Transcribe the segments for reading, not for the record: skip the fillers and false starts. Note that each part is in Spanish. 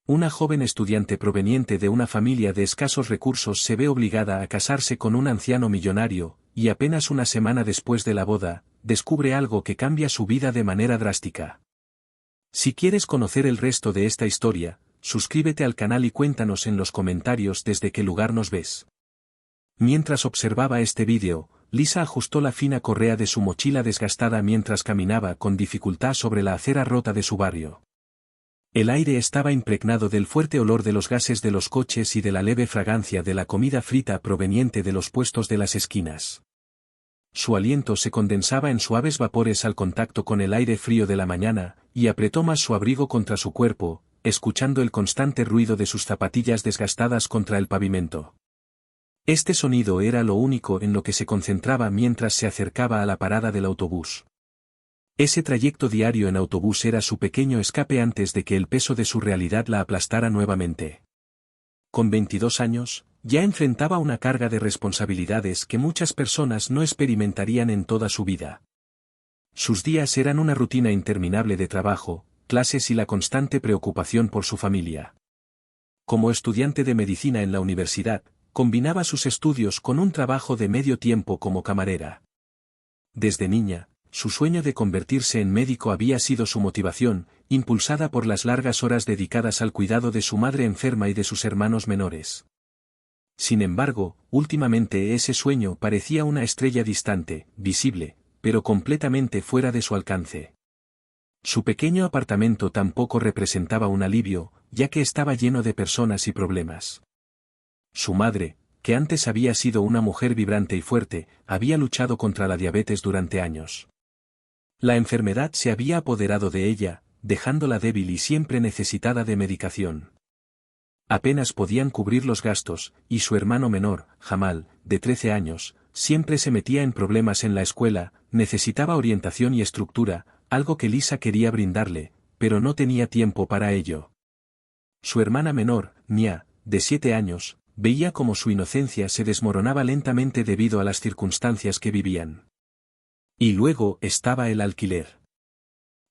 Una joven estudiante proveniente de una familia de escasos recursos se ve obligada a casarse con un anciano millonario, y apenas una semana después de la boda, descubre algo que cambia su vida de manera drástica. Si quieres conocer el resto de esta historia, suscríbete al canal y cuéntanos en los comentarios desde qué lugar nos ves. Mientras observaba este vídeo, Lisa ajustó la fina correa de su mochila desgastada mientras caminaba con dificultad sobre la acera rota de su barrio. El aire estaba impregnado del fuerte olor de los gases de los coches y de la leve fragancia de la comida frita proveniente de los puestos de las esquinas. Su aliento se condensaba en suaves vapores al contacto con el aire frío de la mañana, y apretó más su abrigo contra su cuerpo, escuchando el constante ruido de sus zapatillas desgastadas contra el pavimento. Este sonido era lo único en lo que se concentraba mientras se acercaba a la parada del autobús. Ese trayecto diario en autobús era su pequeño escape antes de que el peso de su realidad la aplastara nuevamente. Con 22 años, ya enfrentaba una carga de responsabilidades que muchas personas no experimentarían en toda su vida. Sus días eran una rutina interminable de trabajo, clases y la constante preocupación por su familia. Como estudiante de medicina en la universidad, combinaba sus estudios con un trabajo de medio tiempo como camarera. Desde niña, su sueño de convertirse en médico había sido su motivación, impulsada por las largas horas dedicadas al cuidado de su madre enferma y de sus hermanos menores. Sin embargo, últimamente ese sueño parecía una estrella distante, visible, pero completamente fuera de su alcance. Su pequeño apartamento tampoco representaba un alivio, ya que estaba lleno de personas y problemas. Su madre, que antes había sido una mujer vibrante y fuerte, había luchado contra la diabetes durante años. La enfermedad se había apoderado de ella, dejándola débil y siempre necesitada de medicación. Apenas podían cubrir los gastos, y su hermano menor, Jamal, de 13 años, siempre se metía en problemas en la escuela, necesitaba orientación y estructura, algo que Lisa quería brindarle, pero no tenía tiempo para ello. Su hermana menor, Nia, de 7 años, veía cómo su inocencia se desmoronaba lentamente debido a las circunstancias que vivían. Y luego estaba el alquiler.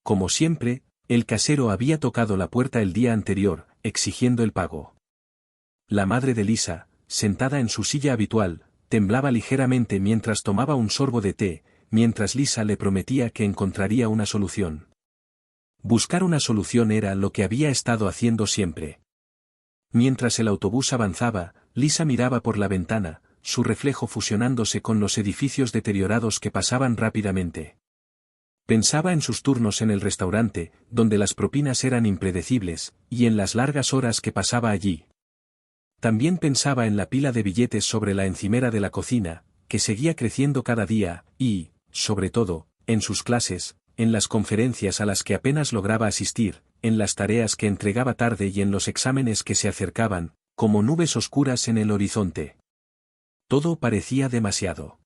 Como siempre, el casero había tocado la puerta el día anterior, exigiendo el pago. La madre de Lisa, sentada en su silla habitual, temblaba ligeramente mientras tomaba un sorbo de té, mientras Lisa le prometía que encontraría una solución. Buscar una solución era lo que había estado haciendo siempre. Mientras el autobús avanzaba, Lisa miraba por la ventana, su reflejo fusionándose con los edificios deteriorados que pasaban rápidamente. Pensaba en sus turnos en el restaurante, donde las propinas eran impredecibles, y en las largas horas que pasaba allí. También pensaba en la pila de billetes sobre la encimera de la cocina, que seguía creciendo cada día, y, sobre todo, en sus clases, en las conferencias a las que apenas lograba asistir, en las tareas que entregaba tarde y en los exámenes que se acercaban, como nubes oscuras en el horizonte. Todo parecía demasiado.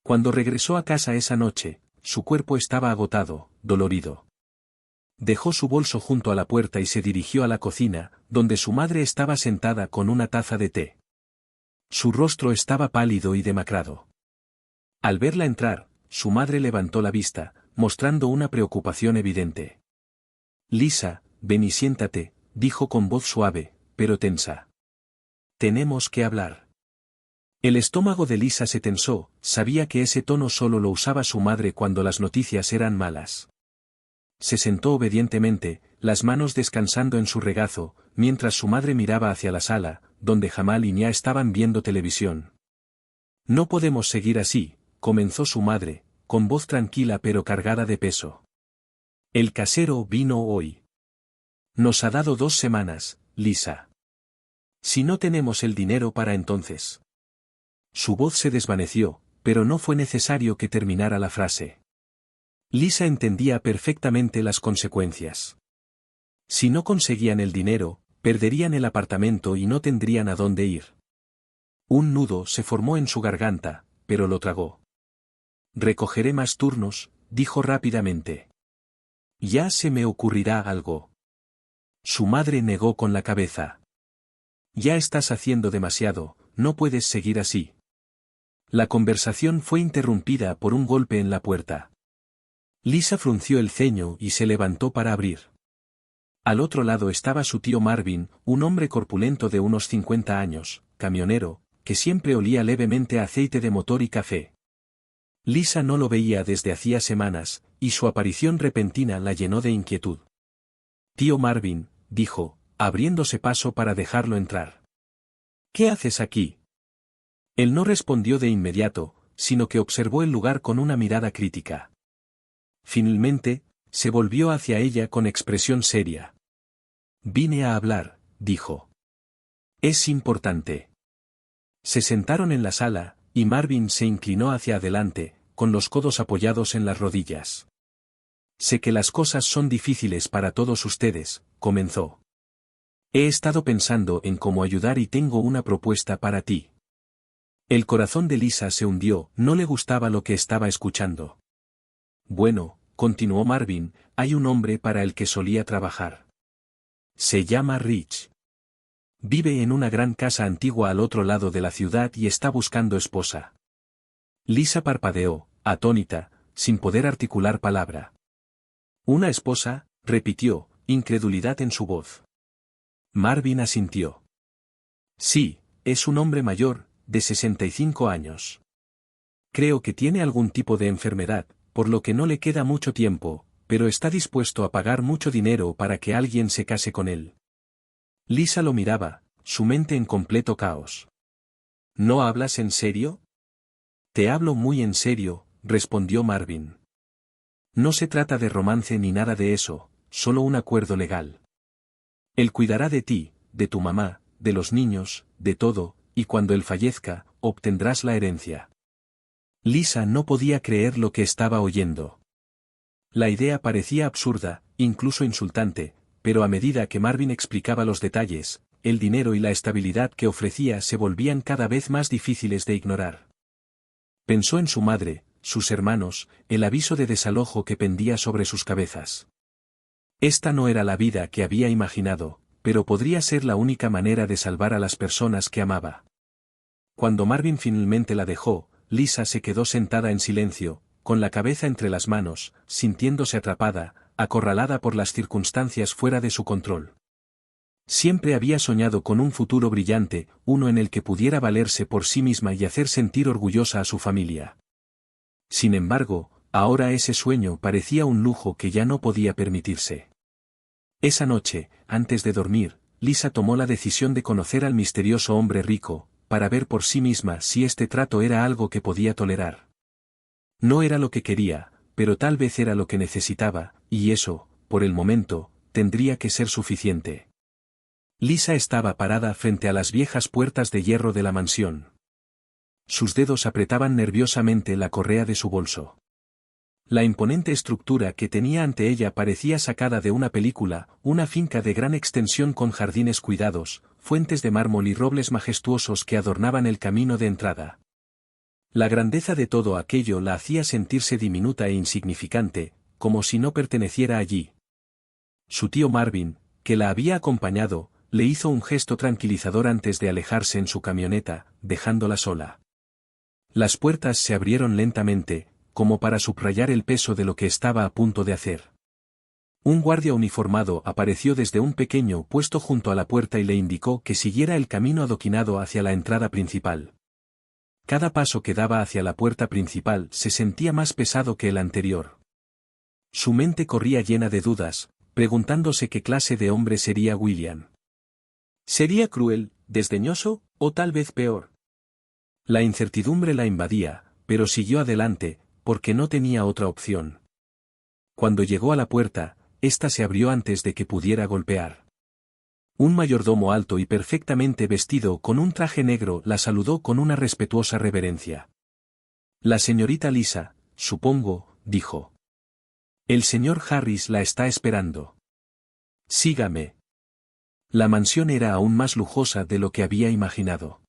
Cuando regresó a casa esa noche, su cuerpo estaba agotado, dolorido. Dejó su bolso junto a la puerta y se dirigió a la cocina, donde su madre estaba sentada con una taza de té. Su rostro estaba pálido y demacrado. Al verla entrar, su madre levantó la vista, mostrando una preocupación evidente. «Lisa, ven y siéntate», dijo con voz suave, pero tensa. «Tenemos que hablar». El estómago de Lisa se tensó, sabía que ese tono solo lo usaba su madre cuando las noticias eran malas. Se sentó obedientemente, las manos descansando en su regazo, mientras su madre miraba hacia la sala, donde Jamal y Nia estaban viendo televisión. «No podemos seguir así», comenzó su madre, con voz tranquila pero cargada de peso. «El casero vino hoy. Nos ha dado 2 semanas, Lisa. Si no tenemos el dinero para entonces». Su voz se desvaneció, pero no fue necesario que terminara la frase. Lisa entendía perfectamente las consecuencias. Si no conseguían el dinero, perderían el apartamento y no tendrían a dónde ir. Un nudo se formó en su garganta, pero lo tragó. «Recogeré más turnos», dijo rápidamente. «Ya se me ocurrirá algo». Su madre negó con la cabeza. «Ya estás haciendo demasiado, no puedes seguir así». La conversación fue interrumpida por un golpe en la puerta. Lisa frunció el ceño y se levantó para abrir. Al otro lado estaba su tío Marvin, un hombre corpulento de unos 50 años, camionero, que siempre olía levemente a aceite de motor y café. Lisa no lo veía desde hacía semanas, y su aparición repentina la llenó de inquietud. Tío Marvin, dijo, abriéndose paso para dejarlo entrar. ¿Qué haces aquí? Él no respondió de inmediato, sino que observó el lugar con una mirada crítica. Finalmente, se volvió hacia ella con expresión seria. Vine a hablar, dijo. Es importante. Se sentaron en la sala, y Marvin se inclinó hacia adelante, con los codos apoyados en las rodillas. Sé que las cosas son difíciles para todos ustedes, comenzó. He estado pensando en cómo ayudar y tengo una propuesta para ti. El corazón de Lisa se hundió, no le gustaba lo que estaba escuchando. Bueno, continuó Marvin, hay un hombre para el que solía trabajar. Se llama Rich. Vive en una gran casa antigua al otro lado de la ciudad y está buscando esposa. Lisa parpadeó, atónita, sin poder articular palabra. ¿Una esposa?, repitió, incredulidad en su voz. Marvin asintió. Sí, es un hombre mayor, de 65 años. Creo que tiene algún tipo de enfermedad, por lo que no le queda mucho tiempo, pero está dispuesto a pagar mucho dinero para que alguien se case con él. Lisa lo miraba, su mente en completo caos. ¿No hablas en serio? Te hablo muy en serio, respondió Marvin. No se trata de romance ni nada de eso, solo un acuerdo legal. Él cuidará de ti, de tu mamá, de los niños, de todo, y cuando él fallezca, obtendrás la herencia. Lisa no podía creer lo que estaba oyendo. La idea parecía absurda, incluso insultante, pero a medida que Marvin explicaba los detalles, el dinero y la estabilidad que ofrecía se volvían cada vez más difíciles de ignorar. Pensó en su madre, sus hermanos, el aviso de desalojo que pendía sobre sus cabezas. Esta no era la vida que había imaginado, pero podría ser la única manera de salvar a las personas que amaba. Cuando Marvin finalmente la dejó, Lisa se quedó sentada en silencio, con la cabeza entre las manos, sintiéndose atrapada, acorralada por las circunstancias fuera de su control. Siempre había soñado con un futuro brillante, uno en el que pudiera valerse por sí misma y hacer sentir orgullosa a su familia. Sin embargo, ahora ese sueño parecía un lujo que ya no podía permitirse. Esa noche, antes de dormir, Lisa tomó la decisión de conocer al misterioso hombre rico, para ver por sí misma si este trato era algo que podía tolerar. No era lo que quería, pero tal vez era lo que necesitaba, y eso, por el momento, tendría que ser suficiente. Lisa estaba parada frente a las viejas puertas de hierro de la mansión. Sus dedos apretaban nerviosamente la correa de su bolso. La imponente estructura que tenía ante ella parecía sacada de una película, una finca de gran extensión con jardines cuidados, fuentes de mármol y robles majestuosos que adornaban el camino de entrada. La grandeza de todo aquello la hacía sentirse diminuta e insignificante, como si no perteneciera allí. Su tío Marvin, que la había acompañado, le hizo un gesto tranquilizador antes de alejarse en su camioneta, dejándola sola. Las puertas se abrieron lentamente, como para subrayar el peso de lo que estaba a punto de hacer. Un guardia uniformado apareció desde un pequeño puesto junto a la puerta y le indicó que siguiera el camino adoquinado hacia la entrada principal. Cada paso que daba hacia la puerta principal se sentía más pesado que el anterior. Su mente corría llena de dudas, preguntándose qué clase de hombre sería William. ¿Sería cruel, desdeñoso, o tal vez peor? La incertidumbre la invadía, pero siguió adelante, porque no tenía otra opción. Cuando llegó a la puerta, ésta se abrió antes de que pudiera golpear. Un mayordomo alto y perfectamente vestido con un traje negro la saludó con una respetuosa reverencia. La señorita Lisa, supongo, dijo. El señor Harris la está esperando. Sígame. La mansión era aún más lujosa de lo que había imaginado.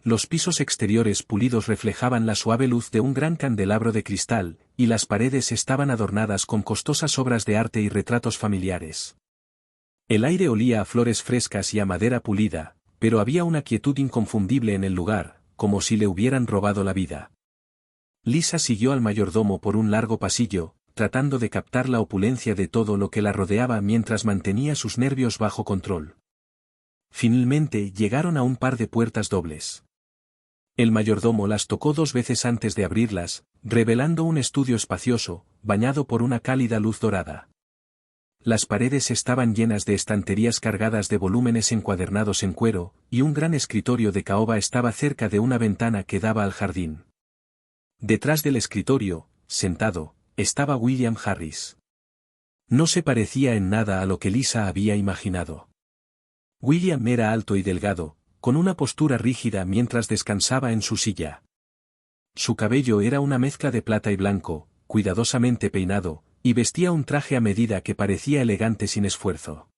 Los pisos exteriores pulidos reflejaban la suave luz de un gran candelabro de cristal, y las paredes estaban adornadas con costosas obras de arte y retratos familiares. El aire olía a flores frescas y a madera pulida, pero había una quietud inconfundible en el lugar, como si le hubieran robado la vida. Lisa siguió al mayordomo por un largo pasillo, tratando de captar la opulencia de todo lo que la rodeaba mientras mantenía sus nervios bajo control. Finalmente llegaron a un par de puertas dobles. El mayordomo las tocó 2 veces antes de abrirlas, revelando un estudio espacioso, bañado por una cálida luz dorada. Las paredes estaban llenas de estanterías cargadas de volúmenes encuadernados en cuero, y un gran escritorio de caoba estaba cerca de una ventana que daba al jardín. Detrás del escritorio, sentado, estaba William Harris. No se parecía en nada a lo que Lisa había imaginado. William era alto y delgado, con una postura rígida mientras descansaba en su silla. Su cabello era una mezcla de plata y blanco, cuidadosamente peinado, y vestía un traje a medida que parecía elegante sin esfuerzo.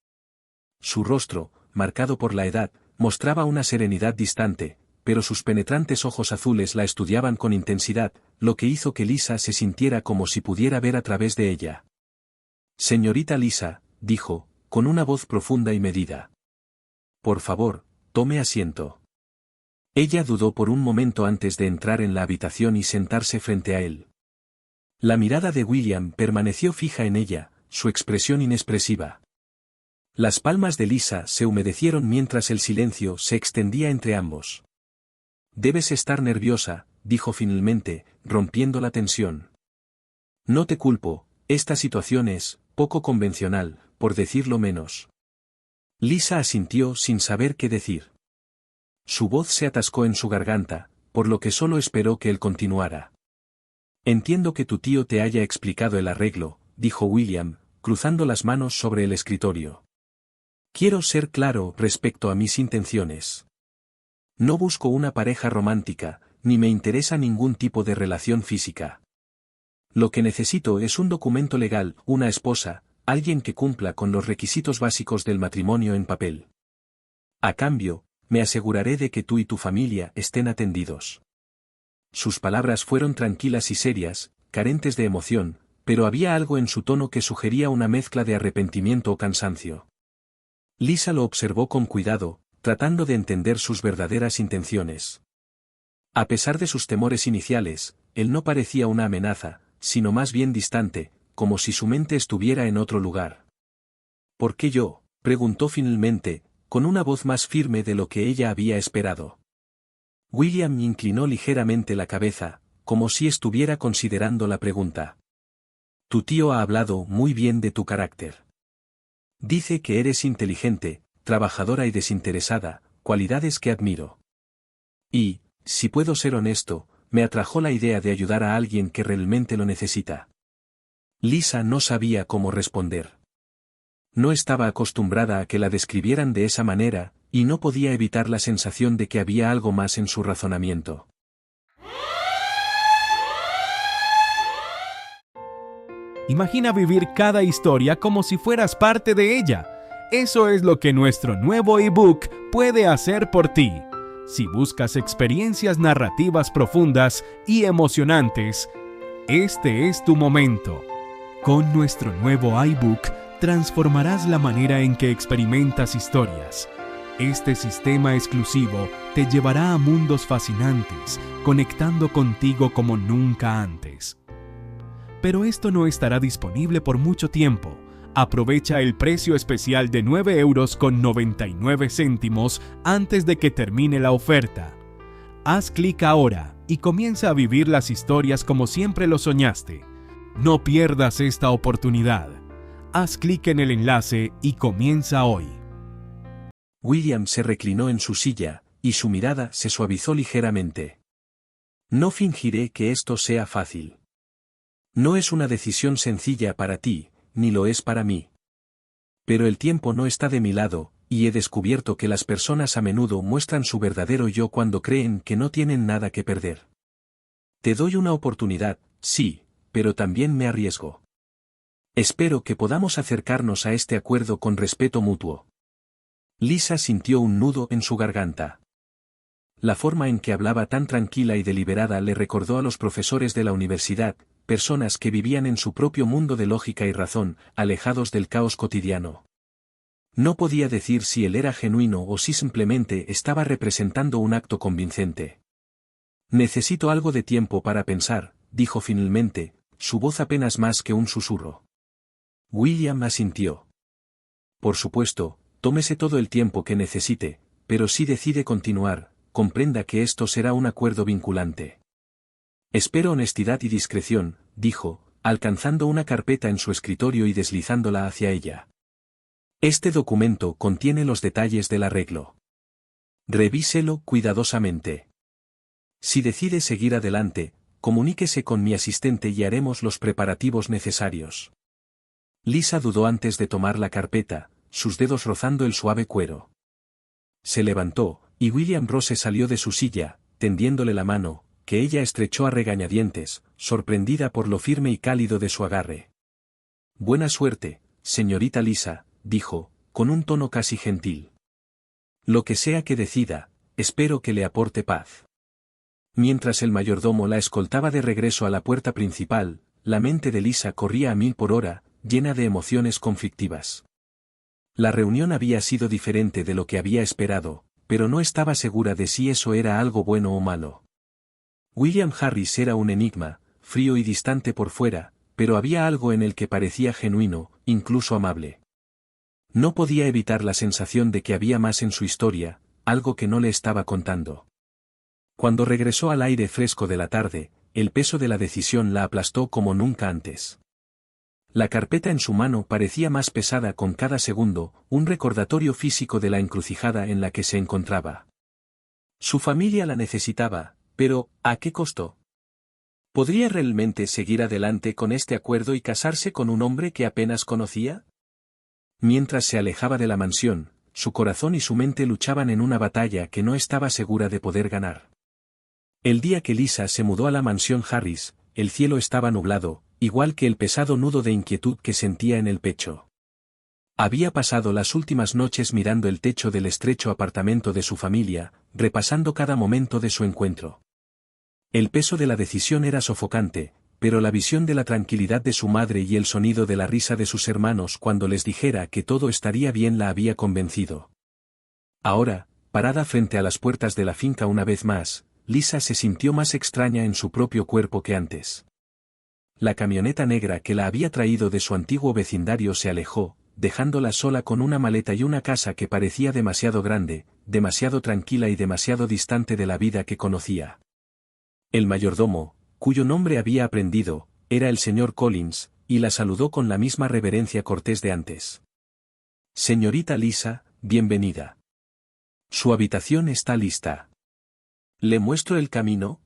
Su rostro, marcado por la edad, mostraba una serenidad distante, pero sus penetrantes ojos azules la estudiaban con intensidad, lo que hizo que Lisa se sintiera como si pudiera ver a través de ella. «Señorita Lisa», dijo, con una voz profunda y medida. «Por favor, tome asiento». Ella dudó por un momento antes de entrar en la habitación y sentarse frente a él. La mirada de William permaneció fija en ella, su expresión inexpresiva. Las palmas de Lisa se humedecieron mientras el silencio se extendía entre ambos. «Debes estar nerviosa», dijo finalmente, rompiendo la tensión. «No te culpo, esta situación es poco convencional, por decirlo menos». Lisa asintió sin saber qué decir. Su voz se atascó en su garganta, por lo que solo esperó que él continuara. «Entiendo que tu tío te haya explicado el arreglo», dijo William, cruzando las manos sobre el escritorio. «Quiero ser claro respecto a mis intenciones. No busco una pareja romántica, ni me interesa ningún tipo de relación física. Lo que necesito es un documento legal, una esposa, alguien que cumpla con los requisitos básicos del matrimonio en papel. A cambio, me aseguraré de que tú y tu familia estén atendidos». Sus palabras fueron tranquilas y serias, carentes de emoción, pero había algo en su tono que sugería una mezcla de arrepentimiento o cansancio. Lisa lo observó con cuidado, tratando de entender sus verdaderas intenciones. A pesar de sus temores iniciales, él no parecía una amenaza, sino más bien distante, como si su mente estuviera en otro lugar. «¿Por qué yo?», preguntó finalmente, con una voz más firme de lo que ella había esperado. William inclinó ligeramente la cabeza, como si estuviera considerando la pregunta. «Tu tío ha hablado muy bien de tu carácter. Dice que eres inteligente, trabajadora y desinteresada, cualidades que admiro. Y, si puedo ser honesto, me atrajo la idea de ayudar a alguien que realmente lo necesita». Lisa no sabía cómo responder. No estaba acostumbrada a que la describieran de esa manera, y no podía evitar la sensación de que había algo más en su razonamiento. Imagina vivir cada historia como si fueras parte de ella. Eso es lo que nuestro nuevo ebook puede hacer por ti. Si buscas experiencias narrativas profundas y emocionantes, este es tu momento. Con nuestro nuevo iBook transformarás la manera en que experimentas historias. Este sistema exclusivo te llevará a mundos fascinantes, conectando contigo como nunca antes. Pero esto no estará disponible por mucho tiempo. Aprovecha el precio especial de 9,99 € antes de que termine la oferta. Haz clic ahora y comienza a vivir las historias como siempre lo soñaste. No pierdas esta oportunidad. Haz clic en el enlace y comienza hoy. William se reclinó en su silla, y su mirada se suavizó ligeramente. «No fingiré que esto sea fácil. No es una decisión sencilla para ti, ni lo es para mí. Pero el tiempo no está de mi lado, y he descubierto que las personas a menudo muestran su verdadero yo cuando creen que no tienen nada que perder. Te doy una oportunidad, sí, pero también me arriesgo. Espero que podamos acercarnos a este acuerdo con respeto mutuo». Lisa sintió un nudo en su garganta. La forma en que hablaba tan tranquila y deliberada le recordó a los profesores de la universidad, personas que vivían en su propio mundo de lógica y razón, alejados del caos cotidiano. No podía decir si él era genuino o si simplemente estaba representando un acto convincente. «Necesito algo de tiempo para pensar», dijo finalmente, su voz apenas más que un susurro. William asintió. Por supuesto, tómese todo el tiempo que necesite, pero si decide continuar, comprenda que esto será un acuerdo vinculante. Espero honestidad y discreción, dijo, alcanzando una carpeta en su escritorio y deslizándola hacia ella. Este documento contiene los detalles del arreglo. Revíselo cuidadosamente. Si decide seguir adelante, comuníquese con mi asistente y haremos los preparativos necesarios. Lisa dudó antes de tomar la carpeta, sus dedos rozando el suave cuero. Se levantó, y William Rose salió de su silla, tendiéndole la mano, que ella estrechó a regañadientes, sorprendida por lo firme y cálido de su agarre. Buena suerte, señorita Lisa, dijo, con un tono casi gentil. Lo que sea que decida, espero que le aporte paz. Mientras el mayordomo la escoltaba de regreso a la puerta principal, la mente de Lisa corría a 1000 por hora, llena de emociones conflictivas. La reunión había sido diferente de lo que había esperado, pero no estaba segura de si eso era algo bueno o malo. William Harris era un enigma, frío y distante por fuera, pero había algo en él que parecía genuino, incluso amable. No podía evitar la sensación de que había más en su historia, algo que no le estaba contando. Cuando regresó al aire fresco de la tarde, el peso de la decisión la aplastó como nunca antes. La carpeta en su mano parecía más pesada con cada segundo, un recordatorio físico de la encrucijada en la que se encontraba. Su familia la necesitaba, pero, ¿a qué costo? ¿Podría realmente seguir adelante con este acuerdo y casarse con un hombre que apenas conocía? Mientras se alejaba de la mansión, su corazón y su mente luchaban en una batalla que no estaba segura de poder ganar. El día que Lisa se mudó a la mansión Harris, el cielo estaba nublado, igual que el pesado nudo de inquietud que sentía en el pecho. Había pasado las últimas noches mirando el techo del estrecho apartamento de su familia, repasando cada momento de su encuentro. El peso de la decisión era sofocante, pero la visión de la tranquilidad de su madre y el sonido de la risa de sus hermanos cuando les dijera que todo estaría bien la había convencido. Ahora, parada frente a las puertas de la finca una vez más, Lisa se sintió más extraña en su propio cuerpo que antes. La camioneta negra que la había traído de su antiguo vecindario se alejó, dejándola sola con una maleta y una casa que parecía demasiado grande, demasiado tranquila y demasiado distante de la vida que conocía. El mayordomo, cuyo nombre había aprendido, era el señor Collins, y la saludó con la misma reverencia cortés de antes. Señorita Lisa, bienvenida. Su habitación está lista. ¿Le muestro el camino?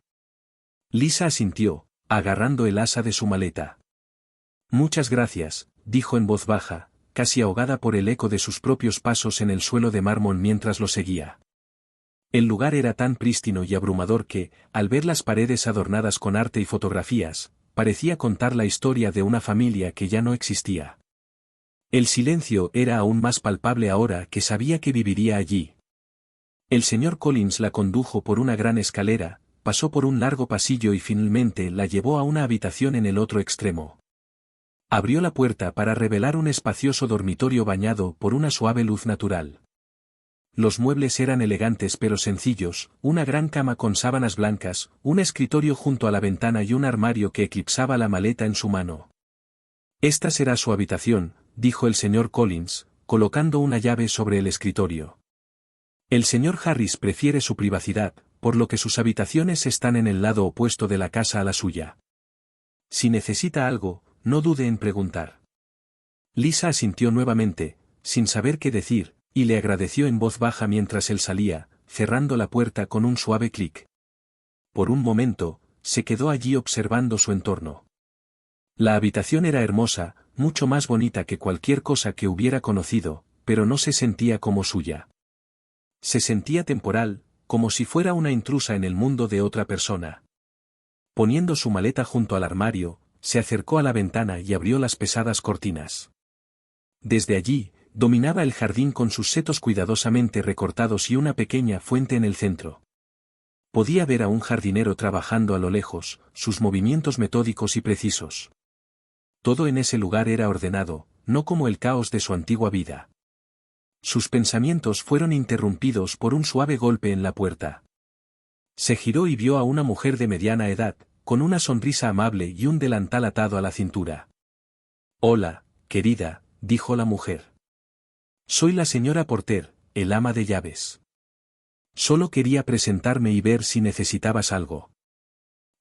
Lisa asintió, agarrando el asa de su maleta. Muchas gracias, dijo en voz baja, casi ahogada por el eco de sus propios pasos en el suelo de mármol mientras lo seguía. El lugar era tan prístino y abrumador que, al ver las paredes adornadas con arte y fotografías, parecía contar la historia de una familia que ya no existía. El silencio era aún más palpable ahora que sabía que viviría allí. El señor Collins la condujo por una gran escalera, pasó por un largo pasillo y finalmente la llevó a una habitación en el otro extremo. Abrió la puerta para revelar un espacioso dormitorio bañado por una suave luz natural. Los muebles eran elegantes pero sencillos, una gran cama con sábanas blancas, un escritorio junto a la ventana y un armario que eclipsaba la maleta en su mano. Esta será su habitación, dijo el señor Collins, colocando una llave sobre el escritorio. El señor Harris prefiere su privacidad, por lo que sus habitaciones están en el lado opuesto de la casa a la suya. Si necesita algo, no dude en preguntar. Lisa asintió nuevamente, sin saber qué decir, y le agradeció en voz baja mientras él salía, cerrando la puerta con un suave clic. Por un momento, se quedó allí observando su entorno. La habitación era hermosa, mucho más bonita que cualquier cosa que hubiera conocido, pero no se sentía como suya. Se sentía temporal, como si fuera una intrusa en el mundo de otra persona. Poniendo su maleta junto al armario, se acercó a la ventana y abrió las pesadas cortinas. Desde allí, dominaba el jardín con sus setos cuidadosamente recortados y una pequeña fuente en el centro. Podía ver a un jardinero trabajando a lo lejos, sus movimientos metódicos y precisos. Todo en ese lugar era ordenado, no como el caos de su antigua vida. Sus pensamientos fueron interrumpidos por un suave golpe en la puerta. Se giró y vio a una mujer de mediana edad, con una sonrisa amable y un delantal atado a la cintura. «Hola, querida», dijo la mujer. «Soy la señora Porter, el ama de llaves. Solo quería presentarme y ver si necesitabas algo».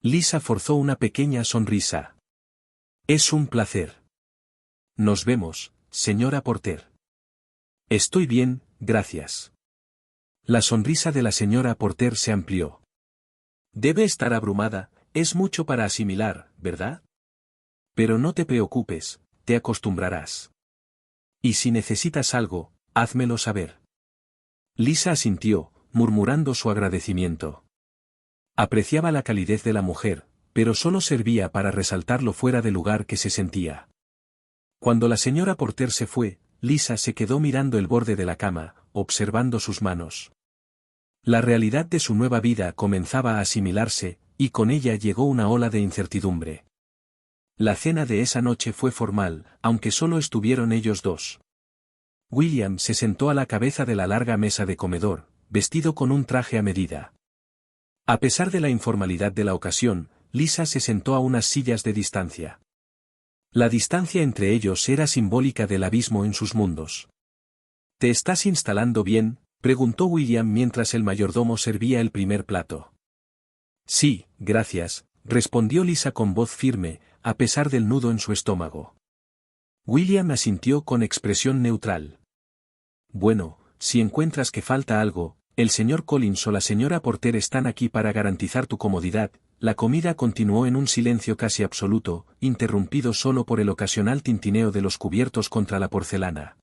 Lisa forzó una pequeña sonrisa. «Es un placer. Nos vemos, señora Porter». «Estoy bien, gracias». La sonrisa de la señora Porter se amplió. «Debe estar abrumada, es mucho para asimilar, ¿verdad? Pero no te preocupes, te acostumbrarás. Y si necesitas algo, házmelo saber». Lisa asintió, murmurando su agradecimiento. Apreciaba la calidez de la mujer, pero solo servía para resaltar lo fuera de lugar que se sentía. Cuando la señora Porter se fue, Lisa se quedó mirando el borde de la cama, observando sus manos. La realidad de su nueva vida comenzaba a asimilarse, y con ella llegó una ola de incertidumbre. La cena de esa noche fue formal, aunque solo estuvieron ellos dos. William se sentó a la cabeza de la larga mesa de comedor, vestido con un traje a medida. A pesar de la informalidad de la ocasión, Lisa se sentó a unas sillas de distancia. La distancia entre ellos era simbólica del abismo en sus mundos. «¿Te estás instalando bien?», preguntó William mientras el mayordomo servía el primer plato. «Sí, gracias», respondió Lisa con voz firme, a pesar del nudo en su estómago. William asintió con expresión neutral. «Bueno, si encuentras que falta algo, el señor Collins o la señora Porter están aquí para garantizar tu comodidad». La comida continuó en un silencio casi absoluto, interrumpido solo por el ocasional tintineo de los cubiertos contra la porcelana.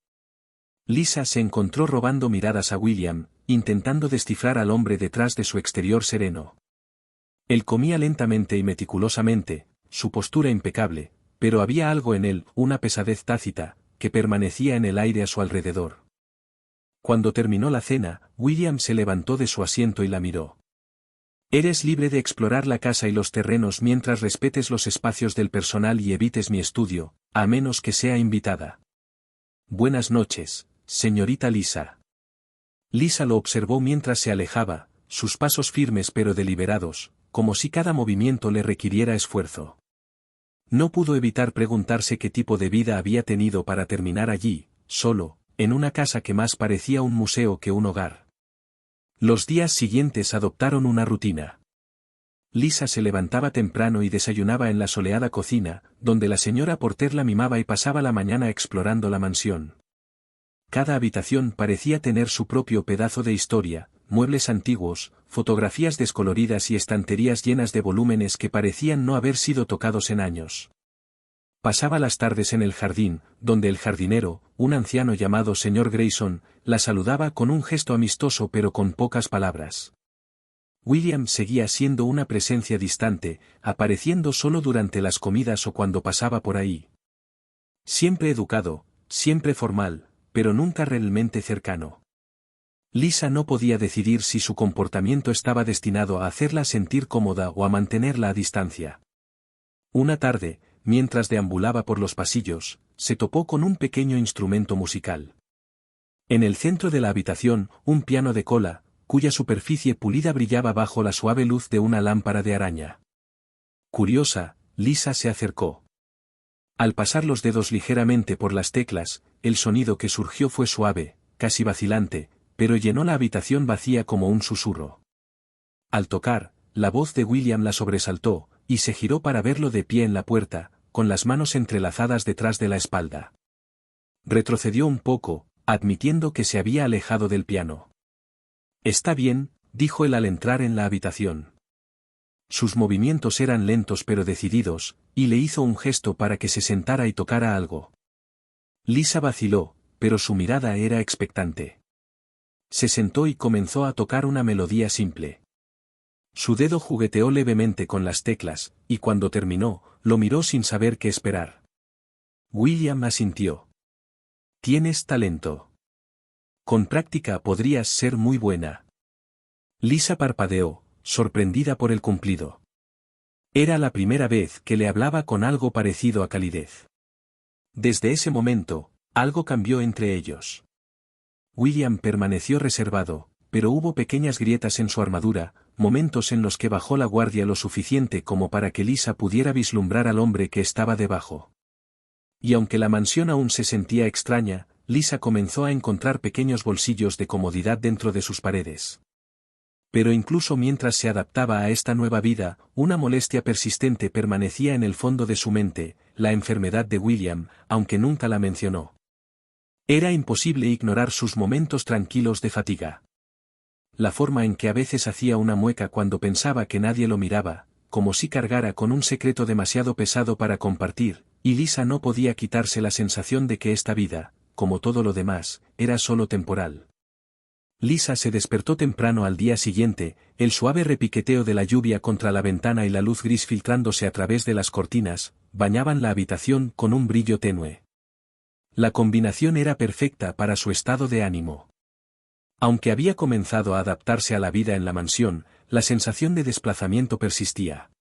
Lisa se encontró robando miradas a William, intentando descifrar al hombre detrás de su exterior sereno. Él comía lentamente y meticulosamente, su postura impecable, pero había algo en él, una pesadez tácita, que permanecía en el aire a su alrededor. Cuando terminó la cena, William se levantó de su asiento y la miró. «Eres libre de explorar la casa y los terrenos mientras respetes los espacios del personal y evites mi estudio, a menos que sea invitada». «Buenas noches, señorita Lisa». Lisa lo observó mientras se alejaba, sus pasos firmes pero deliberados, como si cada movimiento le requiriera esfuerzo. No pudo evitar preguntarse qué tipo de vida había tenido para terminar allí, solo, en una casa que más parecía un museo que un hogar. Los días siguientes adoptaron una rutina. Lisa se levantaba temprano y desayunaba en la soleada cocina, donde la señora Porter la mimaba y pasaba la mañana explorando la mansión. Cada habitación parecía tener su propio pedazo de historia, muebles antiguos, fotografías descoloridas y estanterías llenas de volúmenes que parecían no haber sido tocados en años. Pasaba las tardes en el jardín, donde el jardinero, un anciano llamado señor Grayson, la saludaba con un gesto amistoso pero con pocas palabras. William seguía siendo una presencia distante, apareciendo solo durante las comidas o cuando pasaba por ahí. Siempre educado, siempre formal, pero nunca realmente cercano. Lisa no podía decidir si su comportamiento estaba destinado a hacerla sentir cómoda o a mantenerla a distancia. Una tarde, mientras deambulaba por los pasillos, se topó con un pequeño instrumento musical. En el centro de la habitación, un piano de cola, cuya superficie pulida brillaba bajo la suave luz de una lámpara de araña. Curiosa, Lisa se acercó. Al pasar los dedos ligeramente por las teclas, el sonido que surgió fue suave, casi vacilante, pero llenó la habitación vacía como un susurro. Al tocar, la voz de William la sobresaltó, y se giró para verlo de pie en la puerta, con las manos entrelazadas detrás de la espalda. Retrocedió un poco, admitiendo que se había alejado del piano. «Está bien», dijo él al entrar en la habitación. Sus movimientos eran lentos pero decididos, y le hizo un gesto para que se sentara y tocara algo. Lisa vaciló, pero su mirada era expectante. Se sentó y comenzó a tocar una melodía simple. Su dedo jugueteó levemente con las teclas, y cuando terminó, lo miró sin saber qué esperar. William asintió. «Tienes talento. Con práctica podrías ser muy buena». Lisa parpadeó, sorprendida por el cumplido. Era la primera vez que le hablaba con algo parecido a calidez. Desde ese momento, algo cambió entre ellos. William permaneció reservado, pero hubo pequeñas grietas en su armadura, momentos en los que bajó la guardia lo suficiente como para que Lisa pudiera vislumbrar al hombre que estaba debajo. Y aunque la mansión aún se sentía extraña, Lisa comenzó a encontrar pequeños bolsillos de comodidad dentro de sus paredes. Pero incluso mientras se adaptaba a esta nueva vida, una molestia persistente permanecía en el fondo de su mente, la enfermedad de William, aunque nunca la mencionó. Era imposible ignorar sus momentos tranquilos de fatiga. La forma en que a veces hacía una mueca cuando pensaba que nadie lo miraba, como si cargara con un secreto demasiado pesado para compartir, y Lisa no podía quitarse la sensación de que esta vida, como todo lo demás, era solo temporal. Lisa se despertó temprano al día siguiente, el suave repiqueteo de la lluvia contra la ventana y la luz gris filtrándose a través de las cortinas, bañaban la habitación con un brillo tenue. La combinación era perfecta para su estado de ánimo. Aunque había comenzado a adaptarse a la vida en la mansión, la sensación de desplazamiento persistía.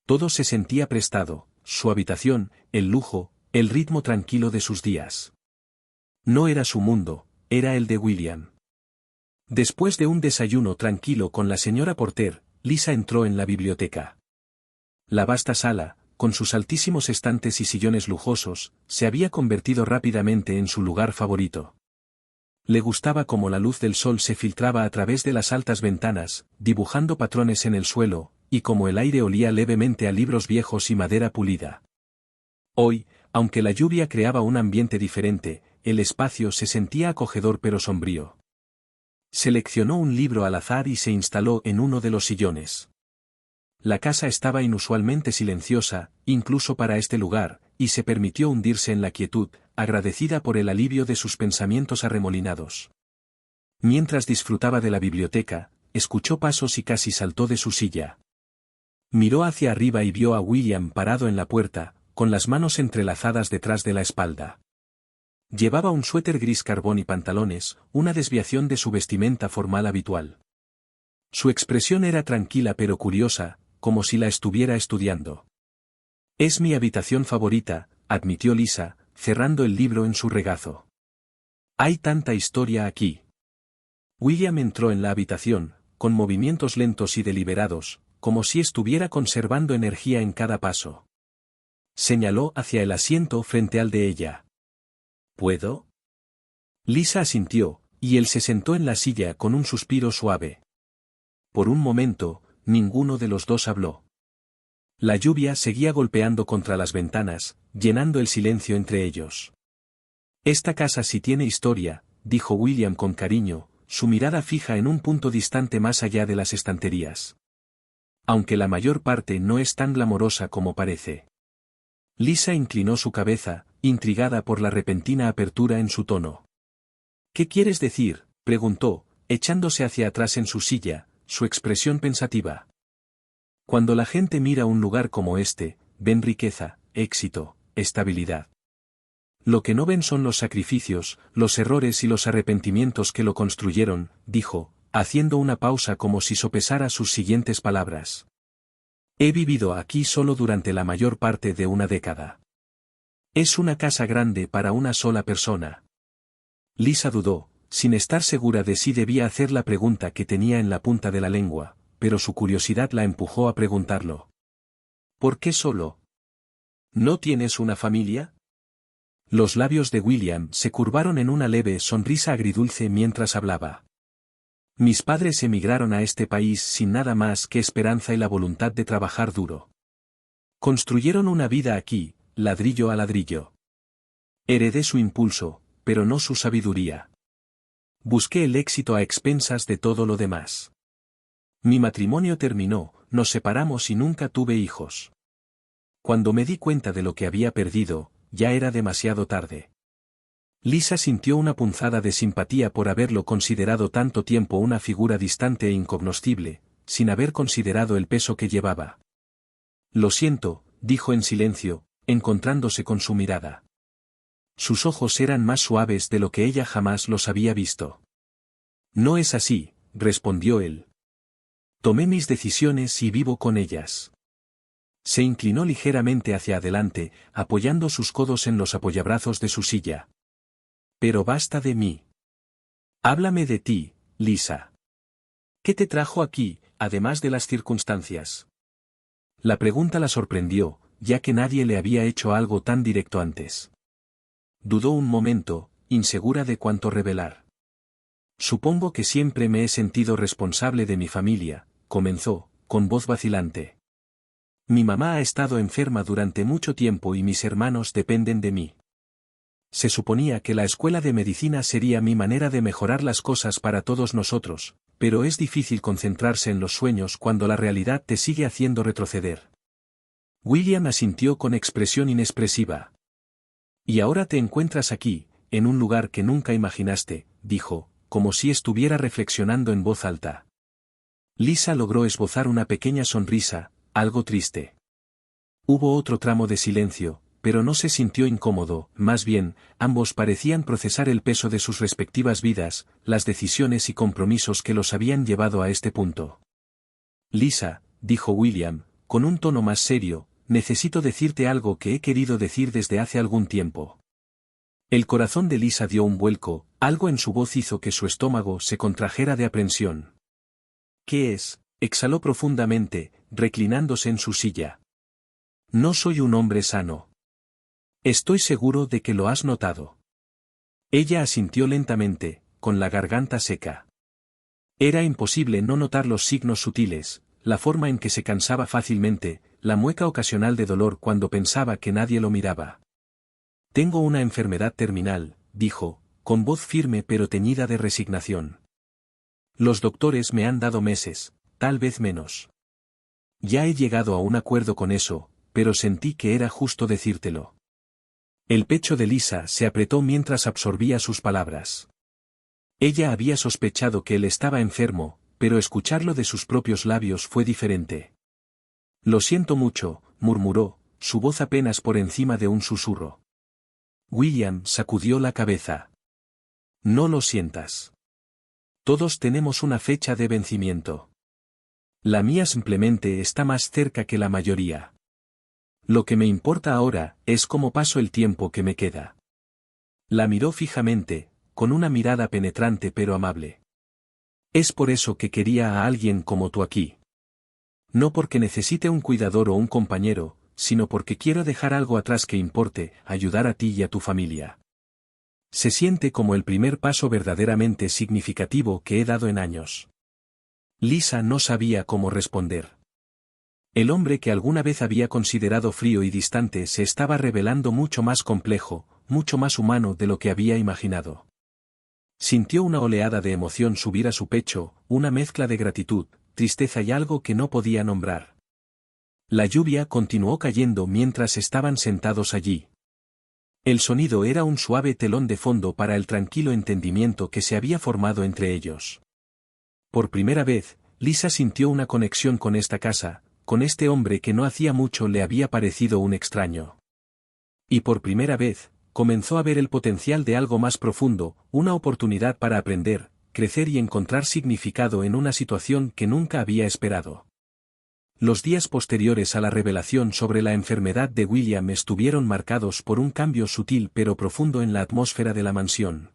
Todo se sentía prestado, su habitación, el lujo, el ritmo tranquilo de sus días. No era su mundo, era el de William. Después de un desayuno tranquilo con la señora Porter, Lisa entró en la biblioteca. La vasta sala, con sus altísimos estantes y sillones lujosos, se había convertido rápidamente en su lugar favorito. Le gustaba cómo la luz del sol se filtraba a través de las altas ventanas, dibujando patrones en el suelo, y cómo el aire olía levemente a libros viejos y madera pulida. Hoy, aunque la lluvia creaba un ambiente diferente, el espacio se sentía acogedor pero sombrío. Seleccionó un libro al azar y se instaló en uno de los sillones. La casa estaba inusualmente silenciosa, incluso para este lugar, y se permitió hundirse en la quietud, agradecida por el alivio de sus pensamientos arremolinados. Mientras disfrutaba de la biblioteca, escuchó pasos y casi saltó de su silla. Miró hacia arriba y vio a William parado en la puerta, con las manos entrelazadas detrás de la espalda. Llevaba un suéter gris carbón y pantalones, una desviación de su vestimenta formal habitual. Su expresión era tranquila pero curiosa, como si la estuviera estudiando. «Es mi habitación favorita», admitió Lisa, cerrando el libro en su regazo. «Hay tanta historia aquí». William entró en la habitación, con movimientos lentos y deliberados, como si estuviera conservando energía en cada paso. Señaló hacia el asiento frente al de ella. ¿Puedo? Lisa asintió, y él se sentó en la silla con un suspiro suave. Por un momento, ninguno de los dos habló. La lluvia seguía golpeando contra las ventanas, llenando el silencio entre ellos. «Esta casa sí tiene historia», dijo William con cariño, su mirada fija en un punto distante más allá de las estanterías. «Aunque la mayor parte no es tan glamorosa como parece». Lisa inclinó su cabeza, intrigada por la repentina apertura en su tono. «¿Qué quieres decir?», preguntó, echándose hacia atrás en su silla, su expresión pensativa. «Cuando la gente mira un lugar como este, ven riqueza, éxito, estabilidad. Lo que no ven son los sacrificios, los errores y los arrepentimientos que lo construyeron», dijo, haciendo una pausa como si sopesara sus siguientes palabras. «He vivido aquí solo durante la mayor parte de una década. Es una casa grande para una sola persona». Lisa dudó, sin estar segura de si debía hacer la pregunta que tenía en la punta de la lengua, pero su curiosidad la empujó a preguntarlo. «¿Por qué solo? ¿No tienes una familia?». Los labios de William se curvaron en una leve sonrisa agridulce mientras hablaba. «Mis padres emigraron a este país sin nada más que esperanza y la voluntad de trabajar duro. Construyeron una vida aquí, ladrillo a ladrillo. Heredé su impulso, pero no su sabiduría. Busqué el éxito a expensas de todo lo demás. Mi matrimonio terminó, nos separamos y nunca tuve hijos. Cuando me di cuenta de lo que había perdido, ya era demasiado tarde». Lisa sintió una punzada de simpatía por haberlo considerado tanto tiempo una figura distante e incognoscible, sin haber considerado el peso que llevaba. «Lo siento», dijo en silencio, encontrándose con su mirada. Sus ojos eran más suaves de lo que ella jamás los había visto. «No es así», respondió él. «Tomé mis decisiones y vivo con ellas». Se inclinó ligeramente hacia adelante, apoyando sus codos en los apoyabrazos de su silla. «Pero basta de mí. Háblame de ti, Lisa. ¿Qué te trajo aquí, además de las circunstancias. La pregunta la sorprendió, ya que nadie le había hecho algo tan directo antes. Dudó un momento, insegura de cuánto revelar. Supongo que siempre me he sentido responsable de mi familia, comenzó, con voz vacilante. Mi mamá ha estado enferma durante mucho tiempo y mis hermanos dependen de mí. Se suponía que la escuela de medicina sería mi manera de mejorar las cosas para todos nosotros, pero es difícil concentrarse en los sueños cuando la realidad te sigue haciendo retroceder. William asintió con expresión inexpresiva. Y ahora te encuentras aquí, en un lugar que nunca imaginaste, dijo, como si estuviera reflexionando en voz alta. Lisa logró esbozar una pequeña sonrisa, algo triste. Hubo otro tramo de silencio, pero no se sintió incómodo, más bien, ambos parecían procesar el peso de sus respectivas vidas, las decisiones y compromisos que los habían llevado a este punto. Lisa, dijo William, con un tono más serio, necesito decirte algo que he querido decir desde hace algún tiempo. El corazón de Lisa dio un vuelco, algo en su voz hizo que su estómago se contrajera de aprensión. ¿Qué es? Exhaló profundamente, reclinándose en su silla. No soy un hombre sano. Estoy seguro de que lo has notado. Ella asintió lentamente, con la garganta seca. Era imposible no notar los signos sutiles, la forma en que se cansaba fácilmente, la mueca ocasional de dolor cuando pensaba que nadie lo miraba. Tengo una enfermedad terminal, dijo, con voz firme pero teñida de resignación. Los doctores me han dado meses, tal vez menos. Ya he llegado a un acuerdo con eso, pero sentí que era justo decírtelo. El pecho de Lisa se apretó mientras absorbía sus palabras. Ella había sospechado que él estaba enfermo, pero escucharlo de sus propios labios fue diferente. Lo siento mucho, murmuró, su voz apenas por encima de un susurro. William sacudió la cabeza. No lo sientas. Todos tenemos una fecha de vencimiento. La mía simplemente está más cerca que la mayoría. Lo que me importa ahora es cómo paso el tiempo que me queda. La miró fijamente, con una mirada penetrante pero amable. Es por eso que quería a alguien como tú aquí. No porque necesite un cuidador o un compañero, sino porque quiero dejar algo atrás que importe, ayudar a ti y a tu familia. Se siente como el primer paso verdaderamente significativo que he dado en años. Lisa no sabía cómo responder. El hombre que alguna vez había considerado frío y distante se estaba revelando mucho más complejo, mucho más humano de lo que había imaginado. Sintió una oleada de emoción subir a su pecho, una mezcla de gratitud, tristeza y algo que no podía nombrar. La lluvia continuó cayendo mientras estaban sentados allí. El sonido era un suave telón de fondo para el tranquilo entendimiento que se había formado entre ellos. Por primera vez, Lisa sintió una conexión con esta casa, con este hombre que no hacía mucho le había parecido un extraño. Y por primera vez, comenzó a ver el potencial de algo más profundo, una oportunidad para aprender, crecer y encontrar significado en una situación que nunca había esperado. Los días posteriores a la revelación sobre la enfermedad de William estuvieron marcados por un cambio sutil pero profundo en la atmósfera de la mansión.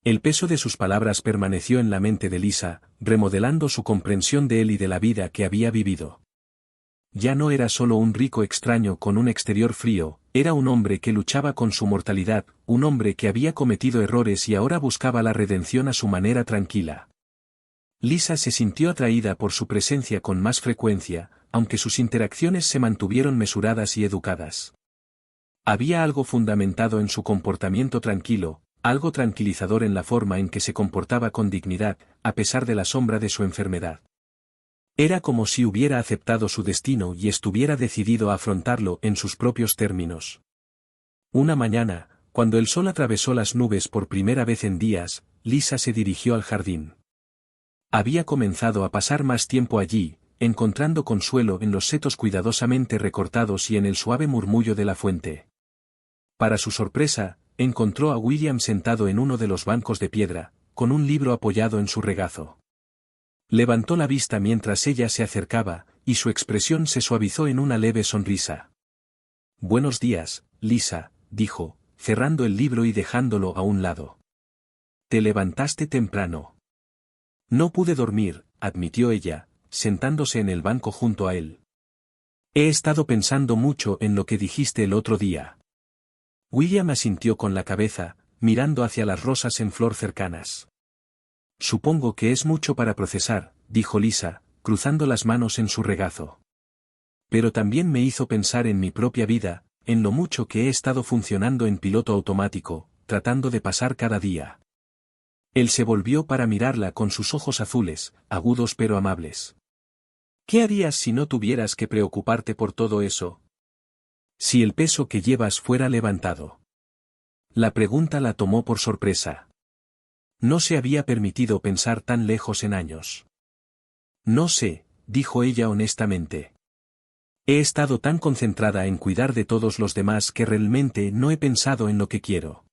El peso de sus palabras permaneció en la mente de Lisa, remodelando su comprensión de él y de la vida que había vivido. Ya no era solo un rico extraño con un exterior frío, era un hombre que luchaba con su mortalidad, un hombre que había cometido errores y ahora buscaba la redención a su manera tranquila. Lisa se sintió atraída por su presencia con más frecuencia, aunque sus interacciones se mantuvieron mesuradas y educadas. Había algo fundamentado en su comportamiento tranquilo, algo tranquilizador en la forma en que se comportaba con dignidad, a pesar de la sombra de su enfermedad. Era como si hubiera aceptado su destino y estuviera decidido a afrontarlo en sus propios términos. Una mañana, cuando el sol atravesó las nubes por primera vez en días, Lisa se dirigió al jardín. Había comenzado a pasar más tiempo allí, encontrando consuelo en los setos cuidadosamente recortados y en el suave murmullo de la fuente. Para su sorpresa, encontró a William sentado en uno de los bancos de piedra, con un libro apoyado en su regazo. Levantó la vista mientras ella se acercaba, y su expresión se suavizó en una leve sonrisa. «Buenos días, Lisa», dijo, cerrando el libro y dejándolo a un lado. «Te levantaste temprano». «No pude dormir», admitió ella, sentándose en el banco junto a él. He estado pensando mucho en lo que dijiste el otro día. William asintió con la cabeza, mirando hacia las rosas en flor cercanas. Supongo que es mucho para procesar, dijo Lisa, cruzando las manos en su regazo. Pero también me hizo pensar en mi propia vida, en lo mucho que he estado funcionando en piloto automático, tratando de pasar cada día. Él se volvió para mirarla con sus ojos azules, agudos pero amables. ¿Qué harías si no tuvieras que preocuparte por todo eso? Si el peso que llevas fuera levantado. La pregunta la tomó por sorpresa. No se había permitido pensar tan lejos en años. No sé, dijo ella honestamente. He estado tan concentrada en cuidar de todos los demás que realmente no he pensado en lo que quiero.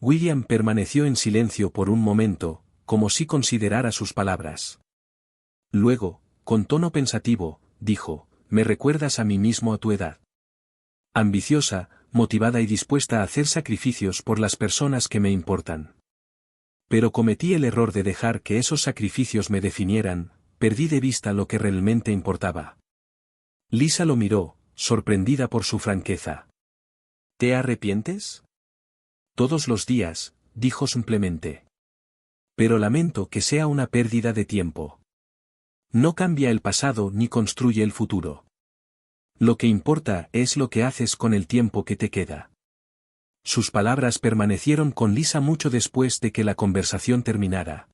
William permaneció en silencio por un momento, como si considerara sus palabras. Luego, con tono pensativo, dijo, «Me recuerdas a mí mismo a tu edad. Ambiciosa, motivada y dispuesta a hacer sacrificios por las personas que me importan. Pero cometí el error de dejar que esos sacrificios me definieran, perdí de vista lo que realmente importaba». Lisa lo miró, sorprendida por su franqueza. ¿Te arrepientes? Todos los días, dijo simplemente. Pero lamento que sea una pérdida de tiempo. No cambia el pasado ni construye el futuro. Lo que importa es lo que haces con el tiempo que te queda. Sus palabras permanecieron con Lisa mucho después de que la conversación terminara.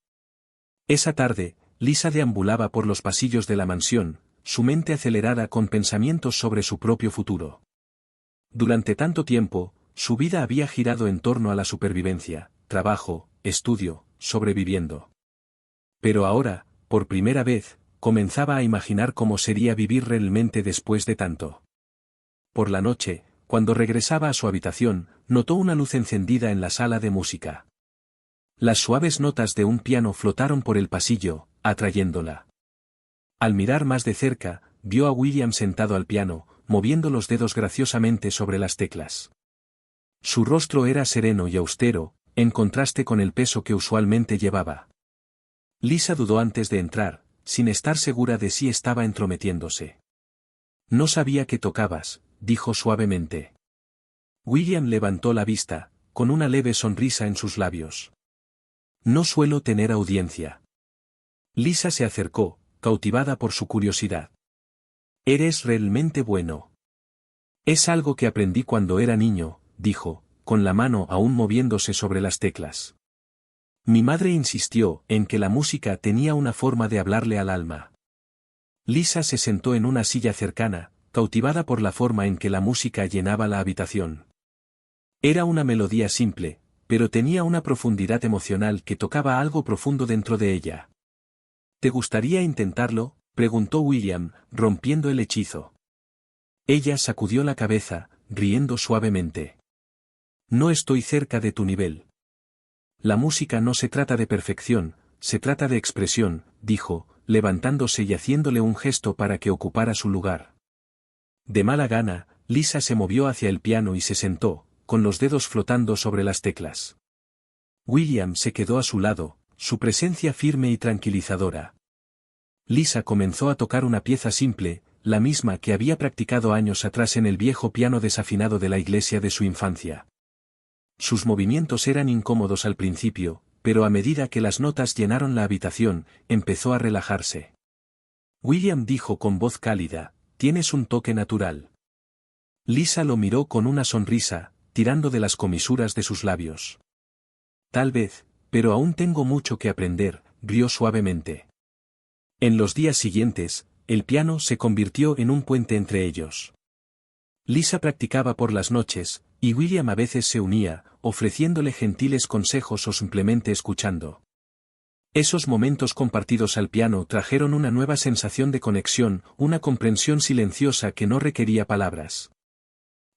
Esa tarde, Lisa deambulaba por los pasillos de la mansión, su mente acelerada con pensamientos sobre su propio futuro. Durante tanto tiempo, su vida había girado en torno a la supervivencia, trabajo, estudio, sobreviviendo. Pero ahora, por primera vez, comenzaba a imaginar cómo sería vivir realmente después de tanto. Por la noche, cuando regresaba a su habitación, notó una luz encendida en la sala de música. Las suaves notas de un piano flotaron por el pasillo, atrayéndola. Al mirar más de cerca, vio a William sentado al piano, moviendo los dedos graciosamente sobre las teclas. Su rostro era sereno y austero, en contraste con el peso que usualmente llevaba. Lisa dudó antes de entrar, sin estar segura de si estaba entrometiéndose. «No sabía que tocabas», dijo suavemente. William levantó la vista, con una leve sonrisa en sus labios. «No suelo tener audiencia». Lisa se acercó, cautivada por su curiosidad. «Eres realmente bueno». «Es algo que aprendí cuando era niño», dijo, con la mano aún moviéndose sobre las teclas. «Mi madre insistió en que la música tenía una forma de hablarle al alma». Lisa se sentó en una silla cercana, cautivada por la forma en que la música llenaba la habitación. Era una melodía simple, pero tenía una profundidad emocional que tocaba algo profundo dentro de ella. «¿Te gustaría intentarlo?», preguntó William, rompiendo el hechizo. Ella sacudió la cabeza, riendo suavemente. «No estoy cerca de tu nivel». «La música no se trata de perfección, se trata de expresión», dijo, levantándose y haciéndole un gesto para que ocupara su lugar. De mala gana, Lisa se movió hacia el piano y se sentó, con los dedos flotando sobre las teclas. William se quedó a su lado, su presencia firme y tranquilizadora. Lisa comenzó a tocar una pieza simple, la misma que había practicado años atrás en el viejo piano desafinado de la iglesia de su infancia. Sus movimientos eran incómodos al principio, pero a medida que las notas llenaron la habitación, empezó a relajarse. William dijo con voz cálida, «Tienes un toque natural». Lisa lo miró con una sonrisa, tirando de las comisuras de sus labios. «Tal vez, pero aún tengo mucho que aprender», rió suavemente. En los días siguientes, el piano se convirtió en un puente entre ellos. Lisa practicaba por las noches, y William a veces se unía, ofreciéndole gentiles consejos o simplemente escuchando. Esos momentos compartidos al piano trajeron una nueva sensación de conexión, una comprensión silenciosa que no requería palabras.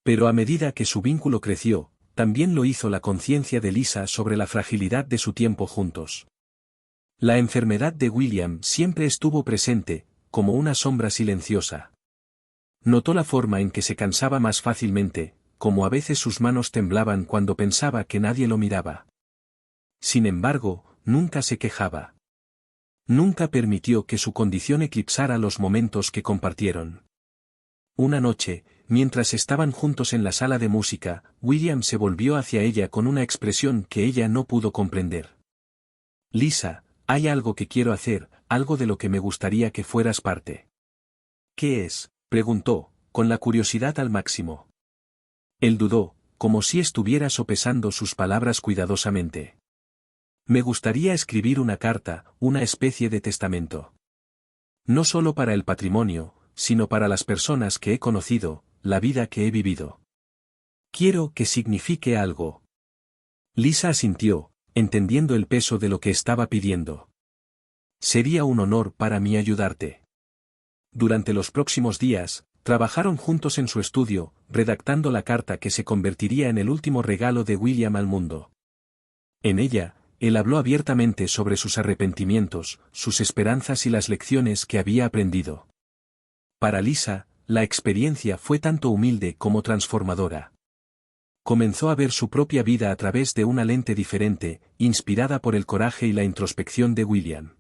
Pero a medida que su vínculo creció, también lo hizo la conciencia de Lisa sobre la fragilidad de su tiempo juntos. La enfermedad de William siempre estuvo presente, como una sombra silenciosa. Notó la forma en que se cansaba más fácilmente, como a veces sus manos temblaban cuando pensaba que nadie lo miraba. Sin embargo, nunca se quejaba. Nunca permitió que su condición eclipsara los momentos que compartieron. Una noche, mientras estaban juntos en la sala de música, William se volvió hacia ella con una expresión que ella no pudo comprender. Lisa, hay algo que quiero hacer, algo de lo que me gustaría que fueras parte. ¿Qué es?, preguntó, con la curiosidad al máximo. Él dudó, como si estuviera sopesando sus palabras cuidadosamente. Me gustaría escribir una carta, una especie de testamento. No solo para el patrimonio, sino para las personas que he conocido, la vida que he vivido. Quiero que signifique algo. Lisa asintió, entendiendo el peso de lo que estaba pidiendo. Sería un honor para mí ayudarte. Durante los próximos días, trabajaron juntos en su estudio, redactando la carta que se convertiría en el último regalo de William al mundo. En ella, él habló abiertamente sobre sus arrepentimientos, sus esperanzas y las lecciones que había aprendido. Para Lisa, la experiencia fue tanto humilde como transformadora. Comenzó a ver su propia vida a través de una lente diferente, inspirada por el coraje y la introspección de William.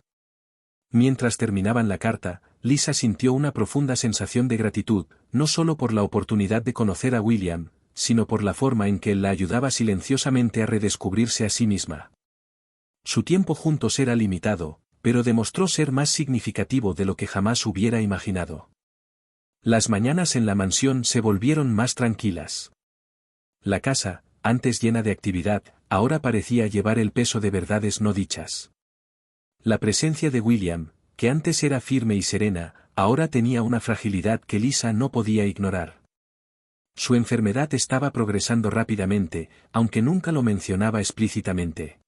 Mientras terminaban la carta, Lisa sintió una profunda sensación de gratitud, no solo por la oportunidad de conocer a William, sino por la forma en que él la ayudaba silenciosamente a redescubrirse a sí misma. Su tiempo juntos era limitado, pero demostró ser más significativo de lo que jamás hubiera imaginado. Las mañanas en la mansión se volvieron más tranquilas. La casa, antes llena de actividad, ahora parecía llevar el peso de verdades no dichas. La presencia de William, que antes era firme y serena, ahora tenía una fragilidad que Lisa no podía ignorar. Su enfermedad estaba progresando rápidamente, aunque nunca lo mencionaba explícitamente.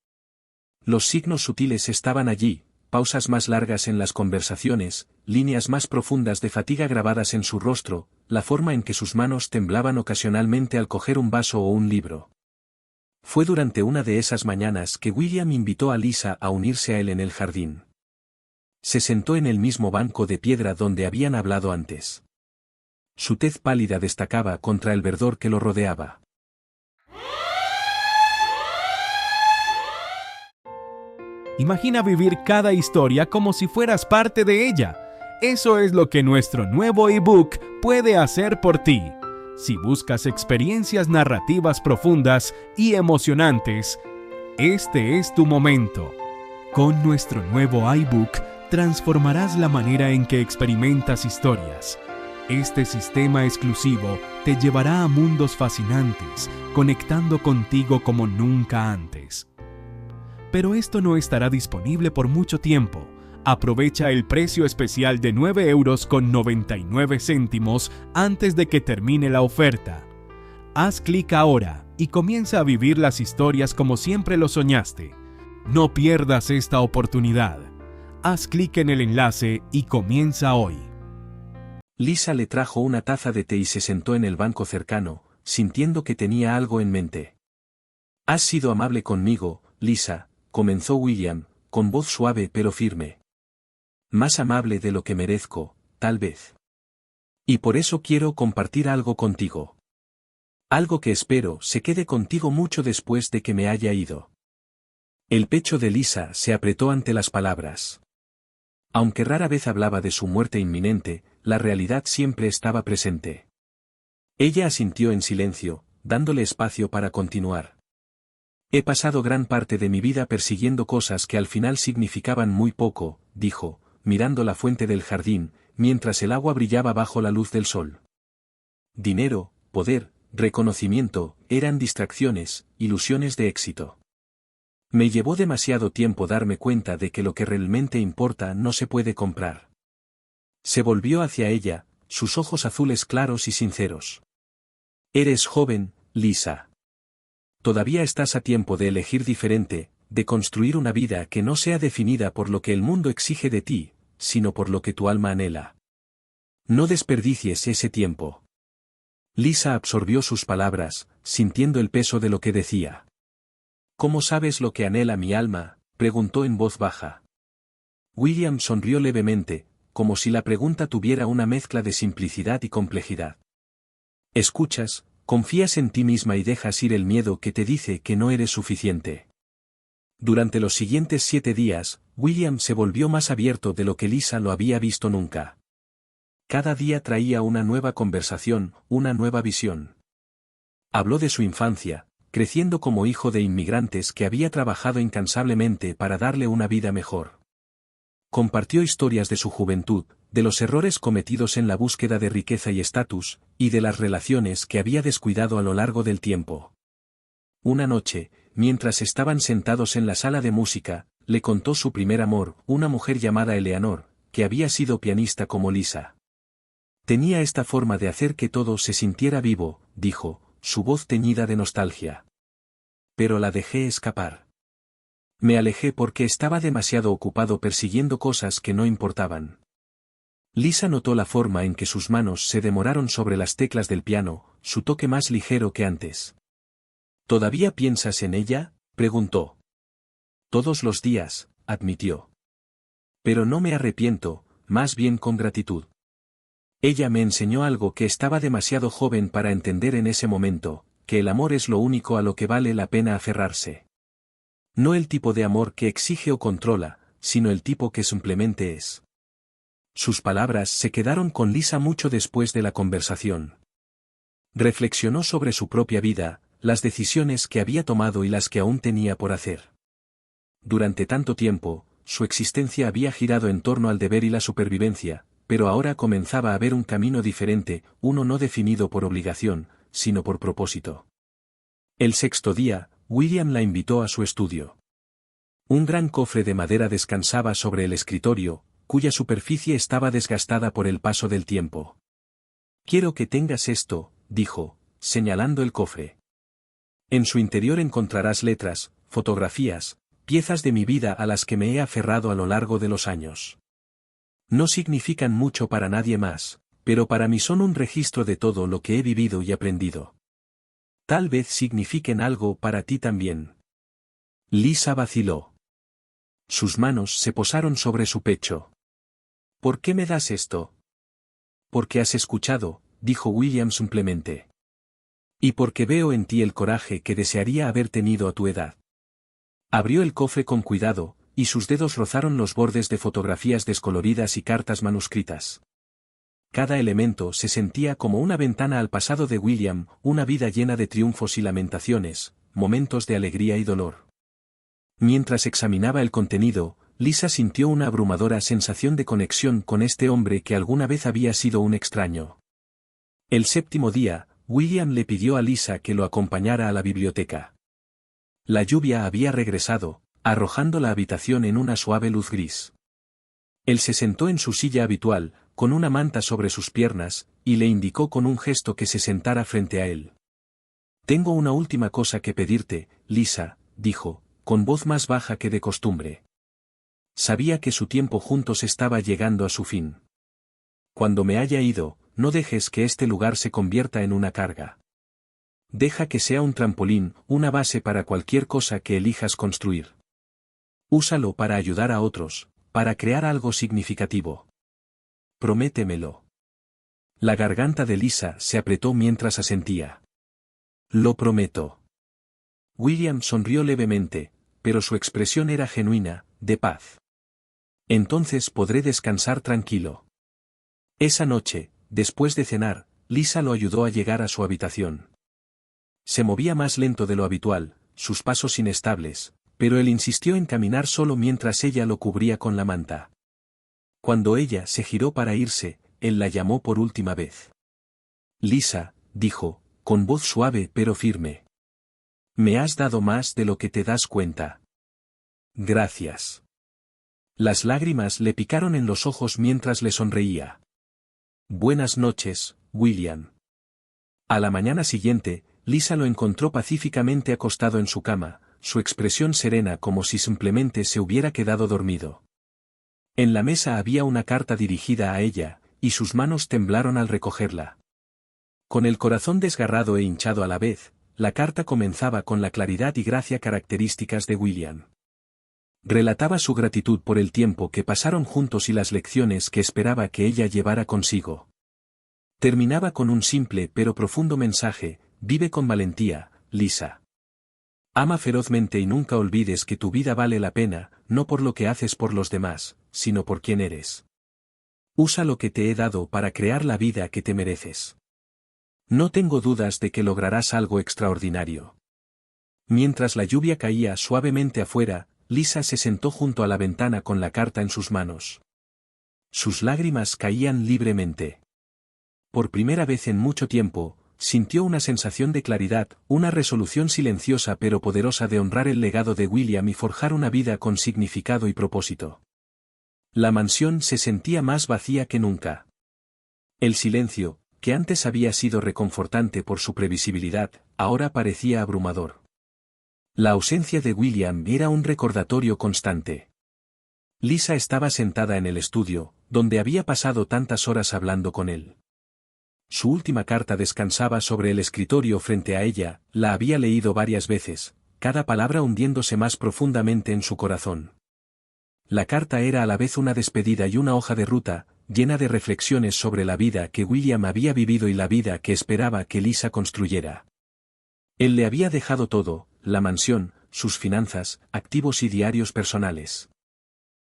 Los signos sutiles estaban allí, pausas más largas en las conversaciones, líneas más profundas de fatiga grabadas en su rostro, la forma en que sus manos temblaban ocasionalmente al coger un vaso o un libro. Fue durante una de esas mañanas que William invitó a Lisa a unirse a él en el jardín. Se sentó en el mismo banco de piedra donde habían hablado antes. Su tez pálida destacaba contra el verdor que lo rodeaba. Imagina vivir cada historia como si fueras parte de ella. Eso es lo que nuestro nuevo ebook puede hacer por ti. Si buscas experiencias narrativas profundas y emocionantes, este es tu momento. Con nuestro nuevo iBook transformarás la manera en que experimentas historias. Este sistema exclusivo te llevará a mundos fascinantes, conectando contigo como nunca antes. Pero esto no estará disponible por mucho tiempo. Aprovecha el precio especial de 9,99 € antes de que termine la oferta. Haz clic ahora y comienza a vivir las historias como siempre lo soñaste. No pierdas esta oportunidad. Haz clic en el enlace y comienza hoy. Lisa le trajo una taza de té y se sentó en el banco cercano, sintiendo que tenía algo en mente. Has sido amable conmigo, Lisa, comenzó William, con voz suave pero firme. Más amable de lo que merezco, tal vez. Y por eso quiero compartir algo contigo. Algo que espero se quede contigo mucho después de que me haya ido. El pecho de Lisa se apretó ante las palabras. Aunque rara vez hablaba de su muerte inminente, la realidad siempre estaba presente. Ella asintió en silencio, dándole espacio para continuar. He pasado gran parte de mi vida persiguiendo cosas que al final significaban muy poco, dijo, mirando la fuente del jardín, mientras el agua brillaba bajo la luz del sol. Dinero, poder, reconocimiento, eran distracciones, ilusiones de éxito. Me llevó demasiado tiempo darme cuenta de que lo que realmente importa no se puede comprar. Se volvió hacia ella, sus ojos azules claros y sinceros. Eres joven, Lisa. Todavía estás a tiempo de elegir diferente, de construir una vida que no sea definida por lo que el mundo exige de ti, sino por lo que tu alma anhela. No desperdicies ese tiempo. Lisa absorbió sus palabras, sintiendo el peso de lo que decía. ¿Cómo sabes lo que anhela mi alma?, preguntó en voz baja. William sonrió levemente, como si la pregunta tuviera una mezcla de simplicidad y complejidad. Escuchas, confías en ti misma y dejas ir el miedo que te dice que no eres suficiente. Durante los siguientes 7 días, William se volvió más abierto de lo que Lisa lo había visto nunca. Cada día traía una nueva conversación, una nueva visión. Habló de su infancia, creciendo como hijo de inmigrantes que había trabajado incansablemente para darle una vida mejor. Compartió historias de su juventud, de los errores cometidos en la búsqueda de riqueza y estatus, y de las relaciones que había descuidado a lo largo del tiempo. Una noche, mientras estaban sentados en la sala de música, le contó su primer amor, una mujer llamada Eleanor, que había sido pianista como Lisa. Tenía esta forma de hacer que todo se sintiera vivo, dijo, su voz teñida de nostalgia. Pero la dejé escapar. Me alejé porque estaba demasiado ocupado persiguiendo cosas que no importaban. Lisa notó la forma en que sus manos se demoraron sobre las teclas del piano, su toque más ligero que antes. ¿Todavía piensas en ella?, preguntó. Todos los días, admitió. Pero no me arrepiento, más bien con gratitud. Ella me enseñó algo que estaba demasiado joven para entender en ese momento, que el amor es lo único a lo que vale la pena aferrarse. No el tipo de amor que exige o controla, sino el tipo que simplemente es. Sus palabras se quedaron con Lisa mucho después de la conversación. Reflexionó sobre su propia vida, las decisiones que había tomado y las que aún tenía por hacer. Durante tanto tiempo, su existencia había girado en torno al deber y la supervivencia, pero ahora comenzaba a ver un camino diferente, uno no definido por obligación, sino por propósito. El 6º día, William la invitó a su estudio. Un gran cofre de madera descansaba sobre el escritorio, cuya superficie estaba desgastada por el paso del tiempo. Quiero que tengas esto, dijo, señalando el cofre. En su interior encontrarás letras, fotografías, piezas de mi vida a las que me he aferrado a lo largo de los años. No significan mucho para nadie más, pero para mí son un registro de todo lo que he vivido y aprendido. Tal vez signifiquen algo para ti también. Lisa vaciló. Sus manos se posaron sobre su pecho. ¿Por qué me das esto? Porque has escuchado, dijo William simplemente. Y porque veo en ti el coraje que desearía haber tenido a tu edad. Abrió el cofre con cuidado, y sus dedos rozaron los bordes de fotografías descoloridas y cartas manuscritas. Cada elemento se sentía como una ventana al pasado de William, una vida llena de triunfos y lamentaciones, momentos de alegría y dolor. Mientras examinaba el contenido, Lisa sintió una abrumadora sensación de conexión con este hombre que alguna vez había sido un extraño. El 7º día, William le pidió a Lisa que lo acompañara a la biblioteca. La lluvia había regresado, arrojando la habitación en una suave luz gris. Él se sentó en su silla habitual, con una manta sobre sus piernas, y le indicó con un gesto que se sentara frente a él. Tengo una última cosa que pedirte, Lisa, dijo, con voz más baja que de costumbre. Sabía que su tiempo juntos estaba llegando a su fin. Cuando me haya ido, no dejes que este lugar se convierta en una carga. Deja que sea un trampolín, una base para cualquier cosa que elijas construir. Úsalo para ayudar a otros, para crear algo significativo. Prométemelo. La garganta de Lisa se apretó mientras asentía. Lo prometo. William sonrió levemente, pero su expresión era genuina, de paz. Entonces podré descansar tranquilo. Esa noche, después de cenar, Lisa lo ayudó a llegar a su habitación. Se movía más lento de lo habitual, sus pasos inestables, pero él insistió en caminar solo mientras ella lo cubría con la manta. Cuando ella se giró para irse, él la llamó por última vez. Lisa, dijo, con voz suave pero firme. Me has dado más de lo que te das cuenta. Gracias. Las lágrimas le picaron en los ojos mientras le sonreía. Buenas noches, William. A la mañana siguiente, Lisa lo encontró pacíficamente acostado en su cama, su expresión serena como si simplemente se hubiera quedado dormido. En la mesa había una carta dirigida a ella, y sus manos temblaron al recogerla. Con el corazón desgarrado e hinchado a la vez, la carta comenzaba con la claridad y gracia características de William. Relataba su gratitud por el tiempo que pasaron juntos y las lecciones que esperaba que ella llevara consigo. Terminaba con un simple pero profundo mensaje: vive con valentía, Lisa. Ama ferozmente y nunca olvides que tu vida vale la pena, no por lo que haces por los demás, sino por quién eres. Usa lo que te he dado para crear la vida que te mereces. No tengo dudas de que lograrás algo extraordinario. Mientras la lluvia caía suavemente afuera, Lisa se sentó junto a la ventana con la carta en sus manos. Sus lágrimas caían libremente. Por primera vez en mucho tiempo, sintió una sensación de claridad, una resolución silenciosa pero poderosa de honrar el legado de William y forjar una vida con significado y propósito. La mansión se sentía más vacía que nunca. El silencio, que antes había sido reconfortante por su previsibilidad, ahora parecía abrumador. La ausencia de William era un recordatorio constante. Lisa estaba sentada en el estudio, donde había pasado tantas horas hablando con él. Su última carta descansaba sobre el escritorio frente a ella, la había leído varias veces, cada palabra hundiéndose más profundamente en su corazón. La carta era a la vez una despedida y una hoja de ruta, llena de reflexiones sobre la vida que William había vivido y la vida que esperaba que Lisa construyera. Él le había dejado todo, la mansión, sus finanzas, activos y diarios personales.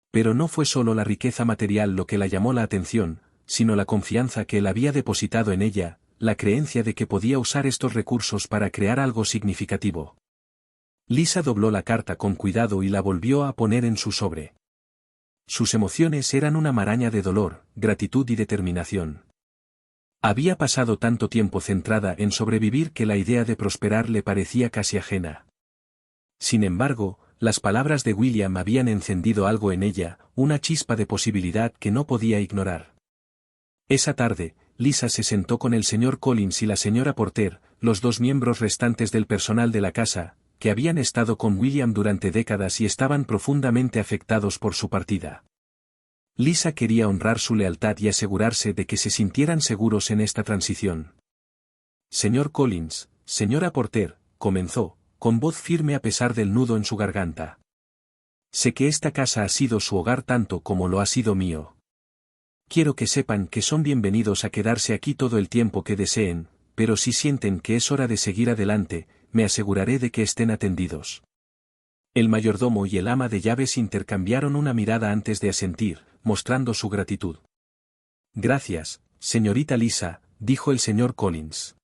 Pero no fue solo la riqueza material lo que la llamó la atención, sino la confianza que él había depositado en ella, la creencia de que podía usar estos recursos para crear algo significativo. Lisa dobló la carta con cuidado y la volvió a poner en su sobre. Sus emociones eran una maraña de dolor, gratitud y determinación. Había pasado tanto tiempo centrada en sobrevivir que la idea de prosperar le parecía casi ajena. Sin embargo, las palabras de William habían encendido algo en ella, una chispa de posibilidad que no podía ignorar. Esa tarde, Lisa se sentó con el señor Collins y la señora Porter, los dos miembros restantes del personal de la casa, que habían estado con William durante décadas y estaban profundamente afectados por su partida. Lisa quería honrar su lealtad y asegurarse de que se sintieran seguros en esta transición. Señor Collins, señora Porter, comenzó, con voz firme a pesar del nudo en su garganta. Sé que esta casa ha sido su hogar tanto como lo ha sido mío. Quiero que sepan que son bienvenidos a quedarse aquí todo el tiempo que deseen, pero si sienten que es hora de seguir adelante, me aseguraré de que estén atendidos. El mayordomo y el ama de llaves intercambiaron una mirada antes de asentir, mostrando su gratitud. Gracias, señorita Lisa, dijo el señor Collins.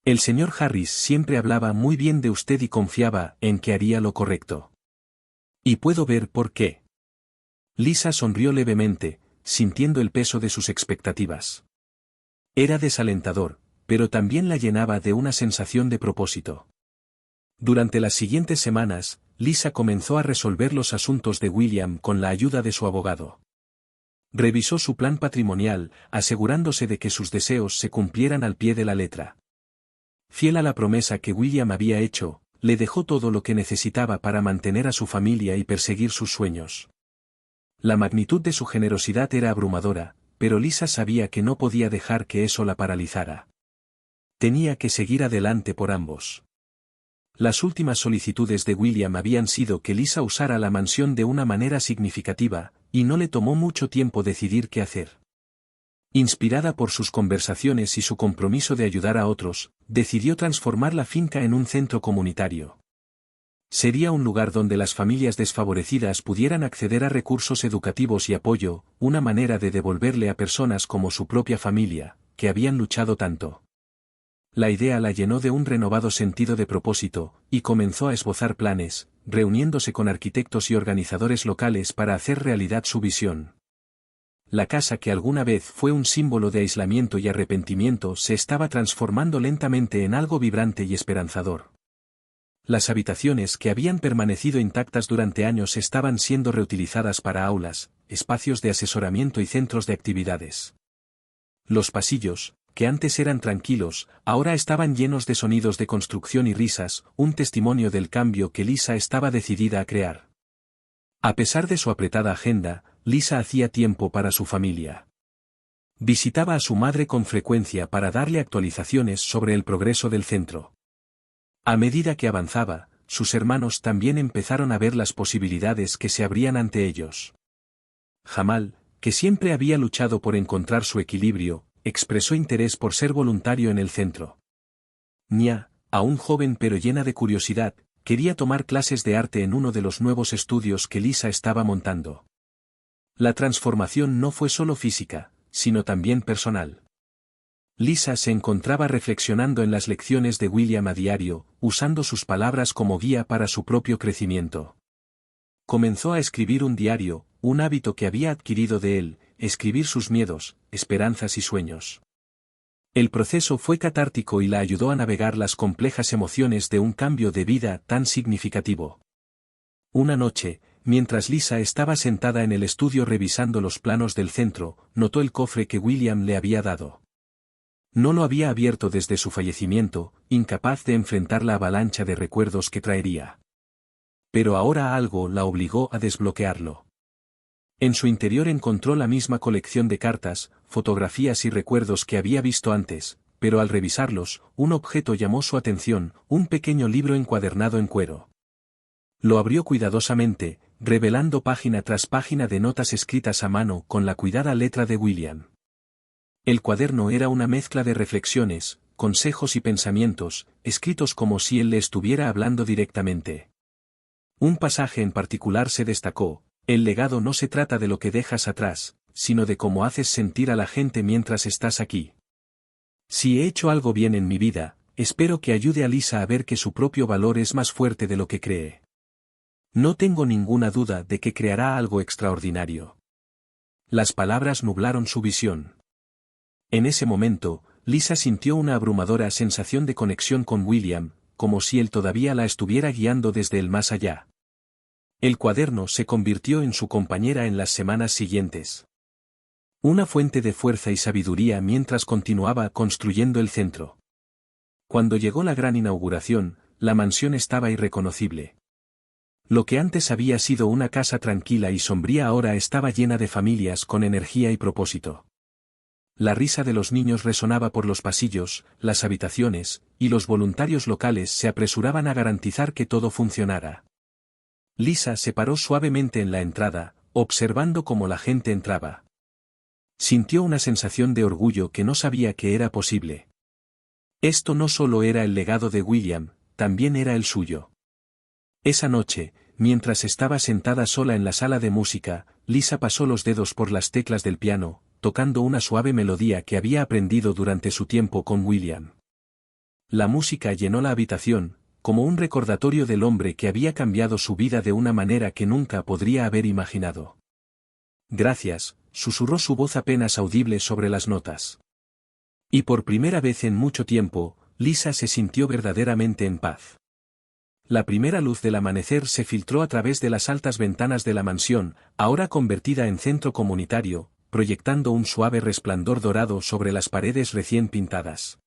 El señor Harris siempre hablaba muy bien de usted y confiaba en que haría lo correcto. Y puedo ver por qué. Lisa sonrió levemente, sintiendo el peso de sus expectativas. Era desalentador, pero también la llenaba de una sensación de propósito. Durante las siguientes semanas, Lisa comenzó a resolver los asuntos de William con la ayuda de su abogado. Revisó su plan patrimonial, asegurándose de que sus deseos se cumplieran al pie de la letra. Fiel a la promesa que William había hecho, le dejó todo lo que necesitaba para mantener a su familia y perseguir sus sueños. La magnitud de su generosidad era abrumadora, pero Lisa sabía que no podía dejar que eso la paralizara. Tenía que seguir adelante por ambos. Las últimas solicitudes de William habían sido que Lisa usara la mansión de una manera significativa, y no le tomó mucho tiempo decidir qué hacer. Inspirada por sus conversaciones y su compromiso de ayudar a otros, decidió transformar la finca en un centro comunitario. Sería un lugar donde las familias desfavorecidas pudieran acceder a recursos educativos y apoyo, una manera de devolverle a personas como su propia familia, que habían luchado tanto. La idea la llenó de un renovado sentido de propósito, y comenzó a esbozar planes, reuniéndose con arquitectos y organizadores locales para hacer realidad su visión. La casa que alguna vez fue un símbolo de aislamiento y arrepentimiento se estaba transformando lentamente en algo vibrante y esperanzador. Las habitaciones que habían permanecido intactas durante años estaban siendo reutilizadas para aulas, espacios de asesoramiento y centros de actividades. Los pasillos, que antes eran tranquilos, ahora estaban llenos de sonidos de construcción y risas, un testimonio del cambio que Lisa estaba decidida a crear. A pesar de su apretada agenda, Lisa hacía tiempo para su familia. Visitaba a su madre con frecuencia para darle actualizaciones sobre el progreso del centro. A medida que avanzaba, sus hermanos también empezaron a ver las posibilidades que se abrían ante ellos. Jamal, que siempre había luchado por encontrar su equilibrio, expresó interés por ser voluntario en el centro. Nia, aún joven pero llena de curiosidad, quería tomar clases de arte en uno de los nuevos estudios que Lisa estaba montando. La transformación no fue solo física, sino también personal. Lisa se encontraba reflexionando en las lecciones de William a diario, usando sus palabras como guía para su propio crecimiento. Comenzó a escribir un diario, un hábito que había adquirido de él, escribir sus miedos, esperanzas y sueños. El proceso fue catártico y la ayudó a navegar las complejas emociones de un cambio de vida tan significativo. Una noche, mientras Lisa estaba sentada en el estudio revisando los planos del centro, notó el cofre que William le había dado. No lo había abierto desde su fallecimiento, incapaz de enfrentar la avalancha de recuerdos que traería. Pero ahora algo la obligó a desbloquearlo. En su interior encontró la misma colección de cartas, fotografías y recuerdos que había visto antes, pero al revisarlos, un objeto llamó su atención, un pequeño libro encuadernado en cuero. Lo abrió cuidadosamente, revelando página tras página de notas escritas a mano con la cuidada letra de William. El cuaderno era una mezcla de reflexiones, consejos y pensamientos, escritos como si él le estuviera hablando directamente. Un pasaje en particular se destacó: el legado no se trata de lo que dejas atrás, sino de cómo haces sentir a la gente mientras estás aquí. Si he hecho algo bien en mi vida, espero que ayude a Lisa a ver que su propio valor es más fuerte de lo que cree. No tengo ninguna duda de que creará algo extraordinario. Las palabras nublaron su visión. En ese momento, Lisa sintió una abrumadora sensación de conexión con William, como si él todavía la estuviera guiando desde el más allá. El cuaderno se convirtió en su compañera en las semanas siguientes. Una fuente de fuerza y sabiduría mientras continuaba construyendo el centro. Cuando llegó la gran inauguración, la mansión estaba irreconocible. Lo que antes había sido una casa tranquila y sombría ahora estaba llena de familias con energía y propósito. La risa de los niños resonaba por los pasillos, las habitaciones, y los voluntarios locales se apresuraban a garantizar que todo funcionara. Lisa se paró suavemente en la entrada, observando cómo la gente entraba. Sintió una sensación de orgullo que no sabía que era posible. Esto no solo era el legado de William, también era el suyo. Esa noche, mientras estaba sentada sola en la sala de música, Lisa pasó los dedos por las teclas del piano, tocando una suave melodía que había aprendido durante su tiempo con William. La música llenó la habitación, como un recordatorio del hombre que había cambiado su vida de una manera que nunca podría haber imaginado. Gracias, susurró su voz apenas audible sobre las notas. Y por primera vez en mucho tiempo, Lisa se sintió verdaderamente en paz. La primera luz del amanecer se filtró a través de las altas ventanas de la mansión, ahora convertida en centro comunitario, proyectando un suave resplandor dorado sobre las paredes recién pintadas.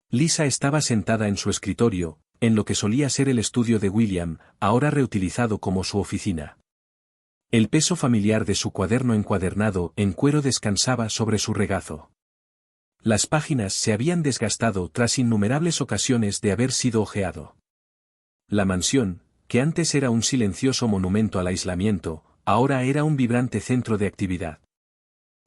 Lisa estaba sentada en su escritorio, en lo que solía ser el estudio de William, ahora reutilizado como su oficina. El peso familiar de su cuaderno encuadernado en cuero descansaba sobre su regazo. Las páginas se habían desgastado tras innumerables ocasiones de haber sido hojeado. La mansión, que antes era un silencioso monumento al aislamiento, ahora era un vibrante centro de actividad.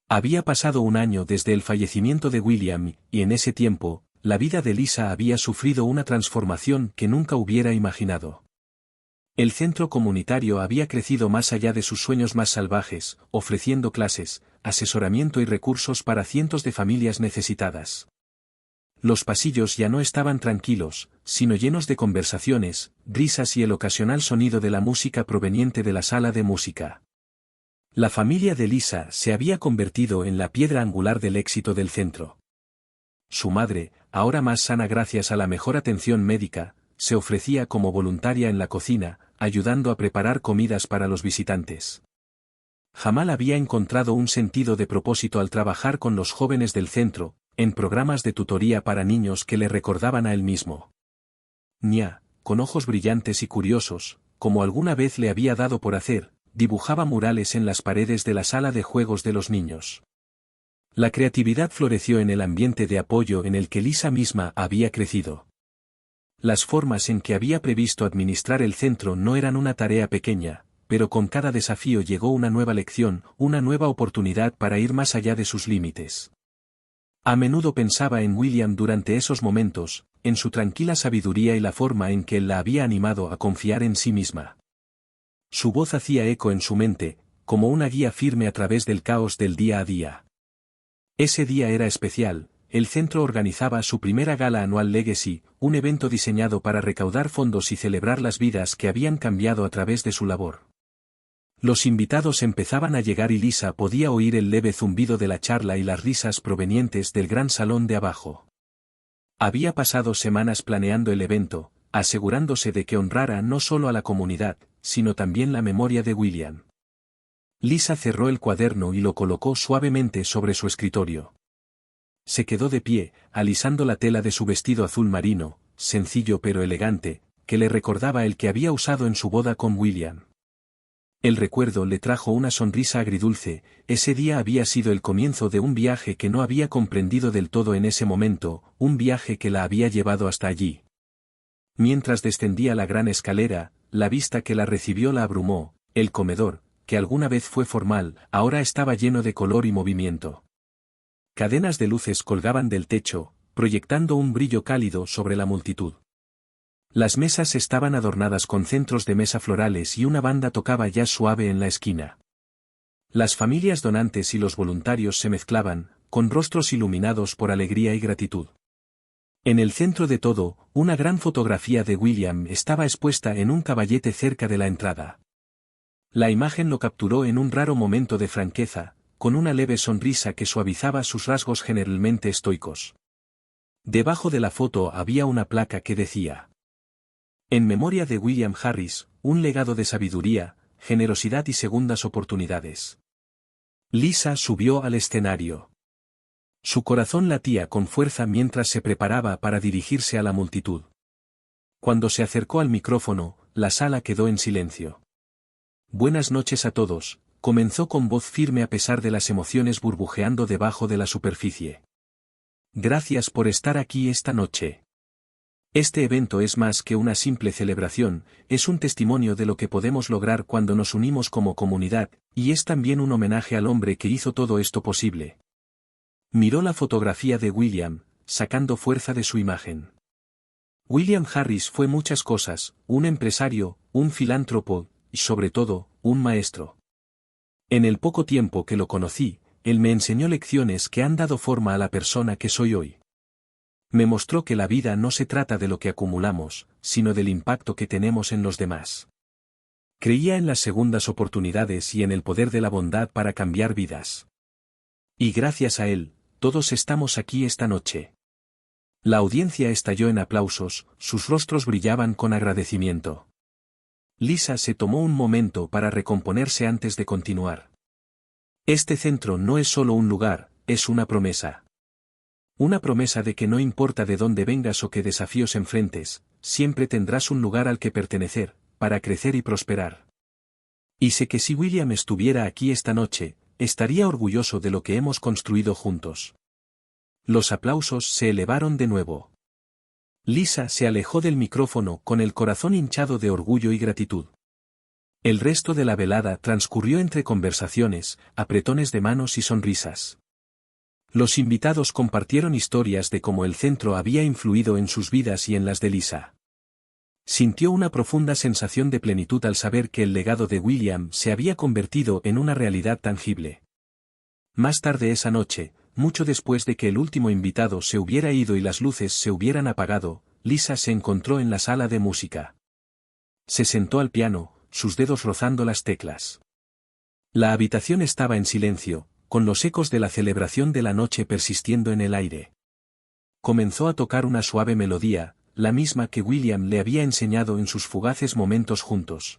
Había pasado un año desde el fallecimiento de William, y en ese tiempo, la vida de Lisa había sufrido una transformación que nunca hubiera imaginado. El centro comunitario había crecido más allá de sus sueños más salvajes, ofreciendo clases, asesoramiento y recursos para cientos de familias necesitadas. Los pasillos ya no estaban tranquilos, sino llenos de conversaciones, risas y el ocasional sonido de la música proveniente de la sala de música. La familia de Lisa se había convertido en la piedra angular del éxito del centro. Su madre, ahora más sana gracias a la mejor atención médica, se ofrecía como voluntaria en la cocina, ayudando a preparar comidas para los visitantes. Jamal había encontrado un sentido de propósito al trabajar con los jóvenes del centro, en programas de tutoría para niños que le recordaban a él mismo. Nia, con ojos brillantes y curiosos, como alguna vez le había dado por hacer, dibujaba murales en las paredes de la sala de juegos de los niños. La creatividad floreció en el ambiente de apoyo en el que Lisa misma había crecido. Las formas en que había previsto administrar el centro no eran una tarea pequeña, pero con cada desafío llegó una nueva lección, una nueva oportunidad para ir más allá de sus límites. A menudo pensaba en William durante esos momentos, en su tranquila sabiduría y la forma en que él la había animado a confiar en sí misma. Su voz hacía eco en su mente, como una guía firme a través del caos del día a día. Ese día era especial. El centro organizaba su primera gala anual Legacy, un evento diseñado para recaudar fondos y celebrar las vidas que habían cambiado a través de su labor. Los invitados empezaban a llegar y Lisa podía oír el leve zumbido de la charla y las risas provenientes del gran salón de abajo. Había pasado semanas planeando el evento, asegurándose de que honrara no solo a la comunidad, sino también la memoria de William. Lisa cerró el cuaderno y lo colocó suavemente sobre su escritorio. Se quedó de pie, alisando la tela de su vestido azul marino, sencillo pero elegante, que le recordaba el que había usado en su boda con William. El recuerdo le trajo una sonrisa agridulce. Ese día había sido el comienzo de un viaje que no había comprendido del todo en ese momento, un viaje que la había llevado hasta allí. Mientras descendía la gran escalera, la vista que la recibió la abrumó. El comedor, que alguna vez fue formal, ahora estaba lleno de color y movimiento. Cadenas de luces colgaban del techo, proyectando un brillo cálido sobre la multitud. Las mesas estaban adornadas con centros de mesa florales y una banda tocaba jazz suave en la esquina. Las familias donantes y los voluntarios se mezclaban, con rostros iluminados por alegría y gratitud. En el centro de todo, una gran fotografía de William estaba expuesta en un caballete cerca de la entrada. La imagen lo capturó en un raro momento de franqueza, con una leve sonrisa que suavizaba sus rasgos generalmente estoicos. Debajo de la foto había una placa que decía: en memoria de William Harris, un legado de sabiduría, generosidad y segundas oportunidades. Lisa subió al escenario. Su corazón latía con fuerza mientras se preparaba para dirigirse a la multitud. Cuando se acercó al micrófono, la sala quedó en silencio. Buenas noches a todos, comenzó con voz firme a pesar de las emociones burbujeando debajo de la superficie. Gracias por estar aquí esta noche. Este evento es más que una simple celebración, es un testimonio de lo que podemos lograr cuando nos unimos como comunidad, y es también un homenaje al hombre que hizo todo esto posible. Miró la fotografía de William, sacando fuerza de su imagen. William Harris fue muchas cosas, un empresario, un filántropo, y sobre todo, un maestro. En el poco tiempo que lo conocí, él me enseñó lecciones que han dado forma a la persona que soy hoy. Me mostró que la vida no se trata de lo que acumulamos, sino del impacto que tenemos en los demás. Creía en las segundas oportunidades y en el poder de la bondad para cambiar vidas. Y gracias a él, todos estamos aquí esta noche. La audiencia estalló en aplausos, sus rostros brillaban con agradecimiento. Lisa se tomó un momento para recomponerse antes de continuar. Este centro no es solo un lugar, es una promesa. Una promesa de que no importa de dónde vengas o qué desafíos enfrentes, siempre tendrás un lugar al que pertenecer, para crecer y prosperar. Y sé que si William estuviera aquí esta noche, estaría orgulloso de lo que hemos construido juntos. Los aplausos se elevaron de nuevo. Lisa se alejó del micrófono con el corazón hinchado de orgullo y gratitud. El resto de la velada transcurrió entre conversaciones, apretones de manos y sonrisas. Los invitados compartieron historias de cómo el centro había influido en sus vidas y en las de Lisa. Sintió una profunda sensación de plenitud al saber que el legado de William se había convertido en una realidad tangible. Más tarde esa noche, mucho después de que el último invitado se hubiera ido y las luces se hubieran apagado, Lisa se encontró en la sala de música. Se sentó al piano, sus dedos rozando las teclas. La habitación estaba en silencio, con los ecos de la celebración de la noche persistiendo en el aire. Comenzó a tocar una suave melodía, la misma que William le había enseñado en sus fugaces momentos juntos.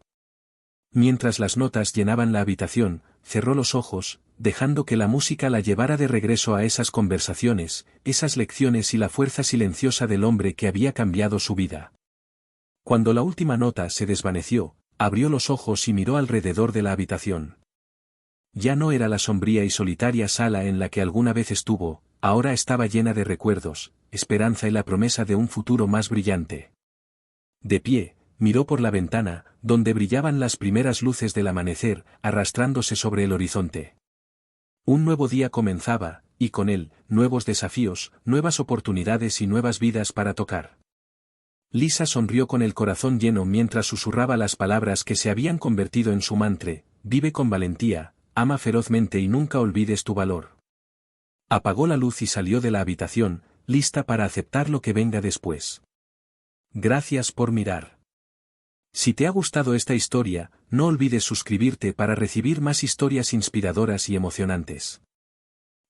Mientras las notas llenaban la habitación, cerró los ojos, dejando que la música la llevara de regreso a esas conversaciones, esas lecciones y la fuerza silenciosa del hombre que había cambiado su vida. Cuando la última nota se desvaneció, abrió los ojos y miró alrededor de la habitación. Ya no era la sombría y solitaria sala en la que alguna vez estuvo, ahora estaba llena de recuerdos, esperanza y la promesa de un futuro más brillante. De pie, miró por la ventana, donde brillaban las primeras luces del amanecer, arrastrándose sobre el horizonte. Un nuevo día comenzaba, y con él, nuevos desafíos, nuevas oportunidades y nuevas vidas para tocar. Lisa sonrió con el corazón lleno mientras susurraba las palabras que se habían convertido en su mantra: vive con valentía, ama ferozmente y nunca olvides tu valor. Apagó la luz y salió de la habitación, lista para aceptar lo que venga después. Gracias por mirar. Si te ha gustado esta historia, no olvides suscribirte para recibir más historias inspiradoras y emocionantes.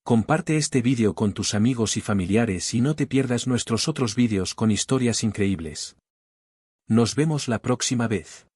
Comparte este vídeo con tus amigos y familiares y no te pierdas nuestros otros vídeos con historias increíbles. Nos vemos la próxima vez.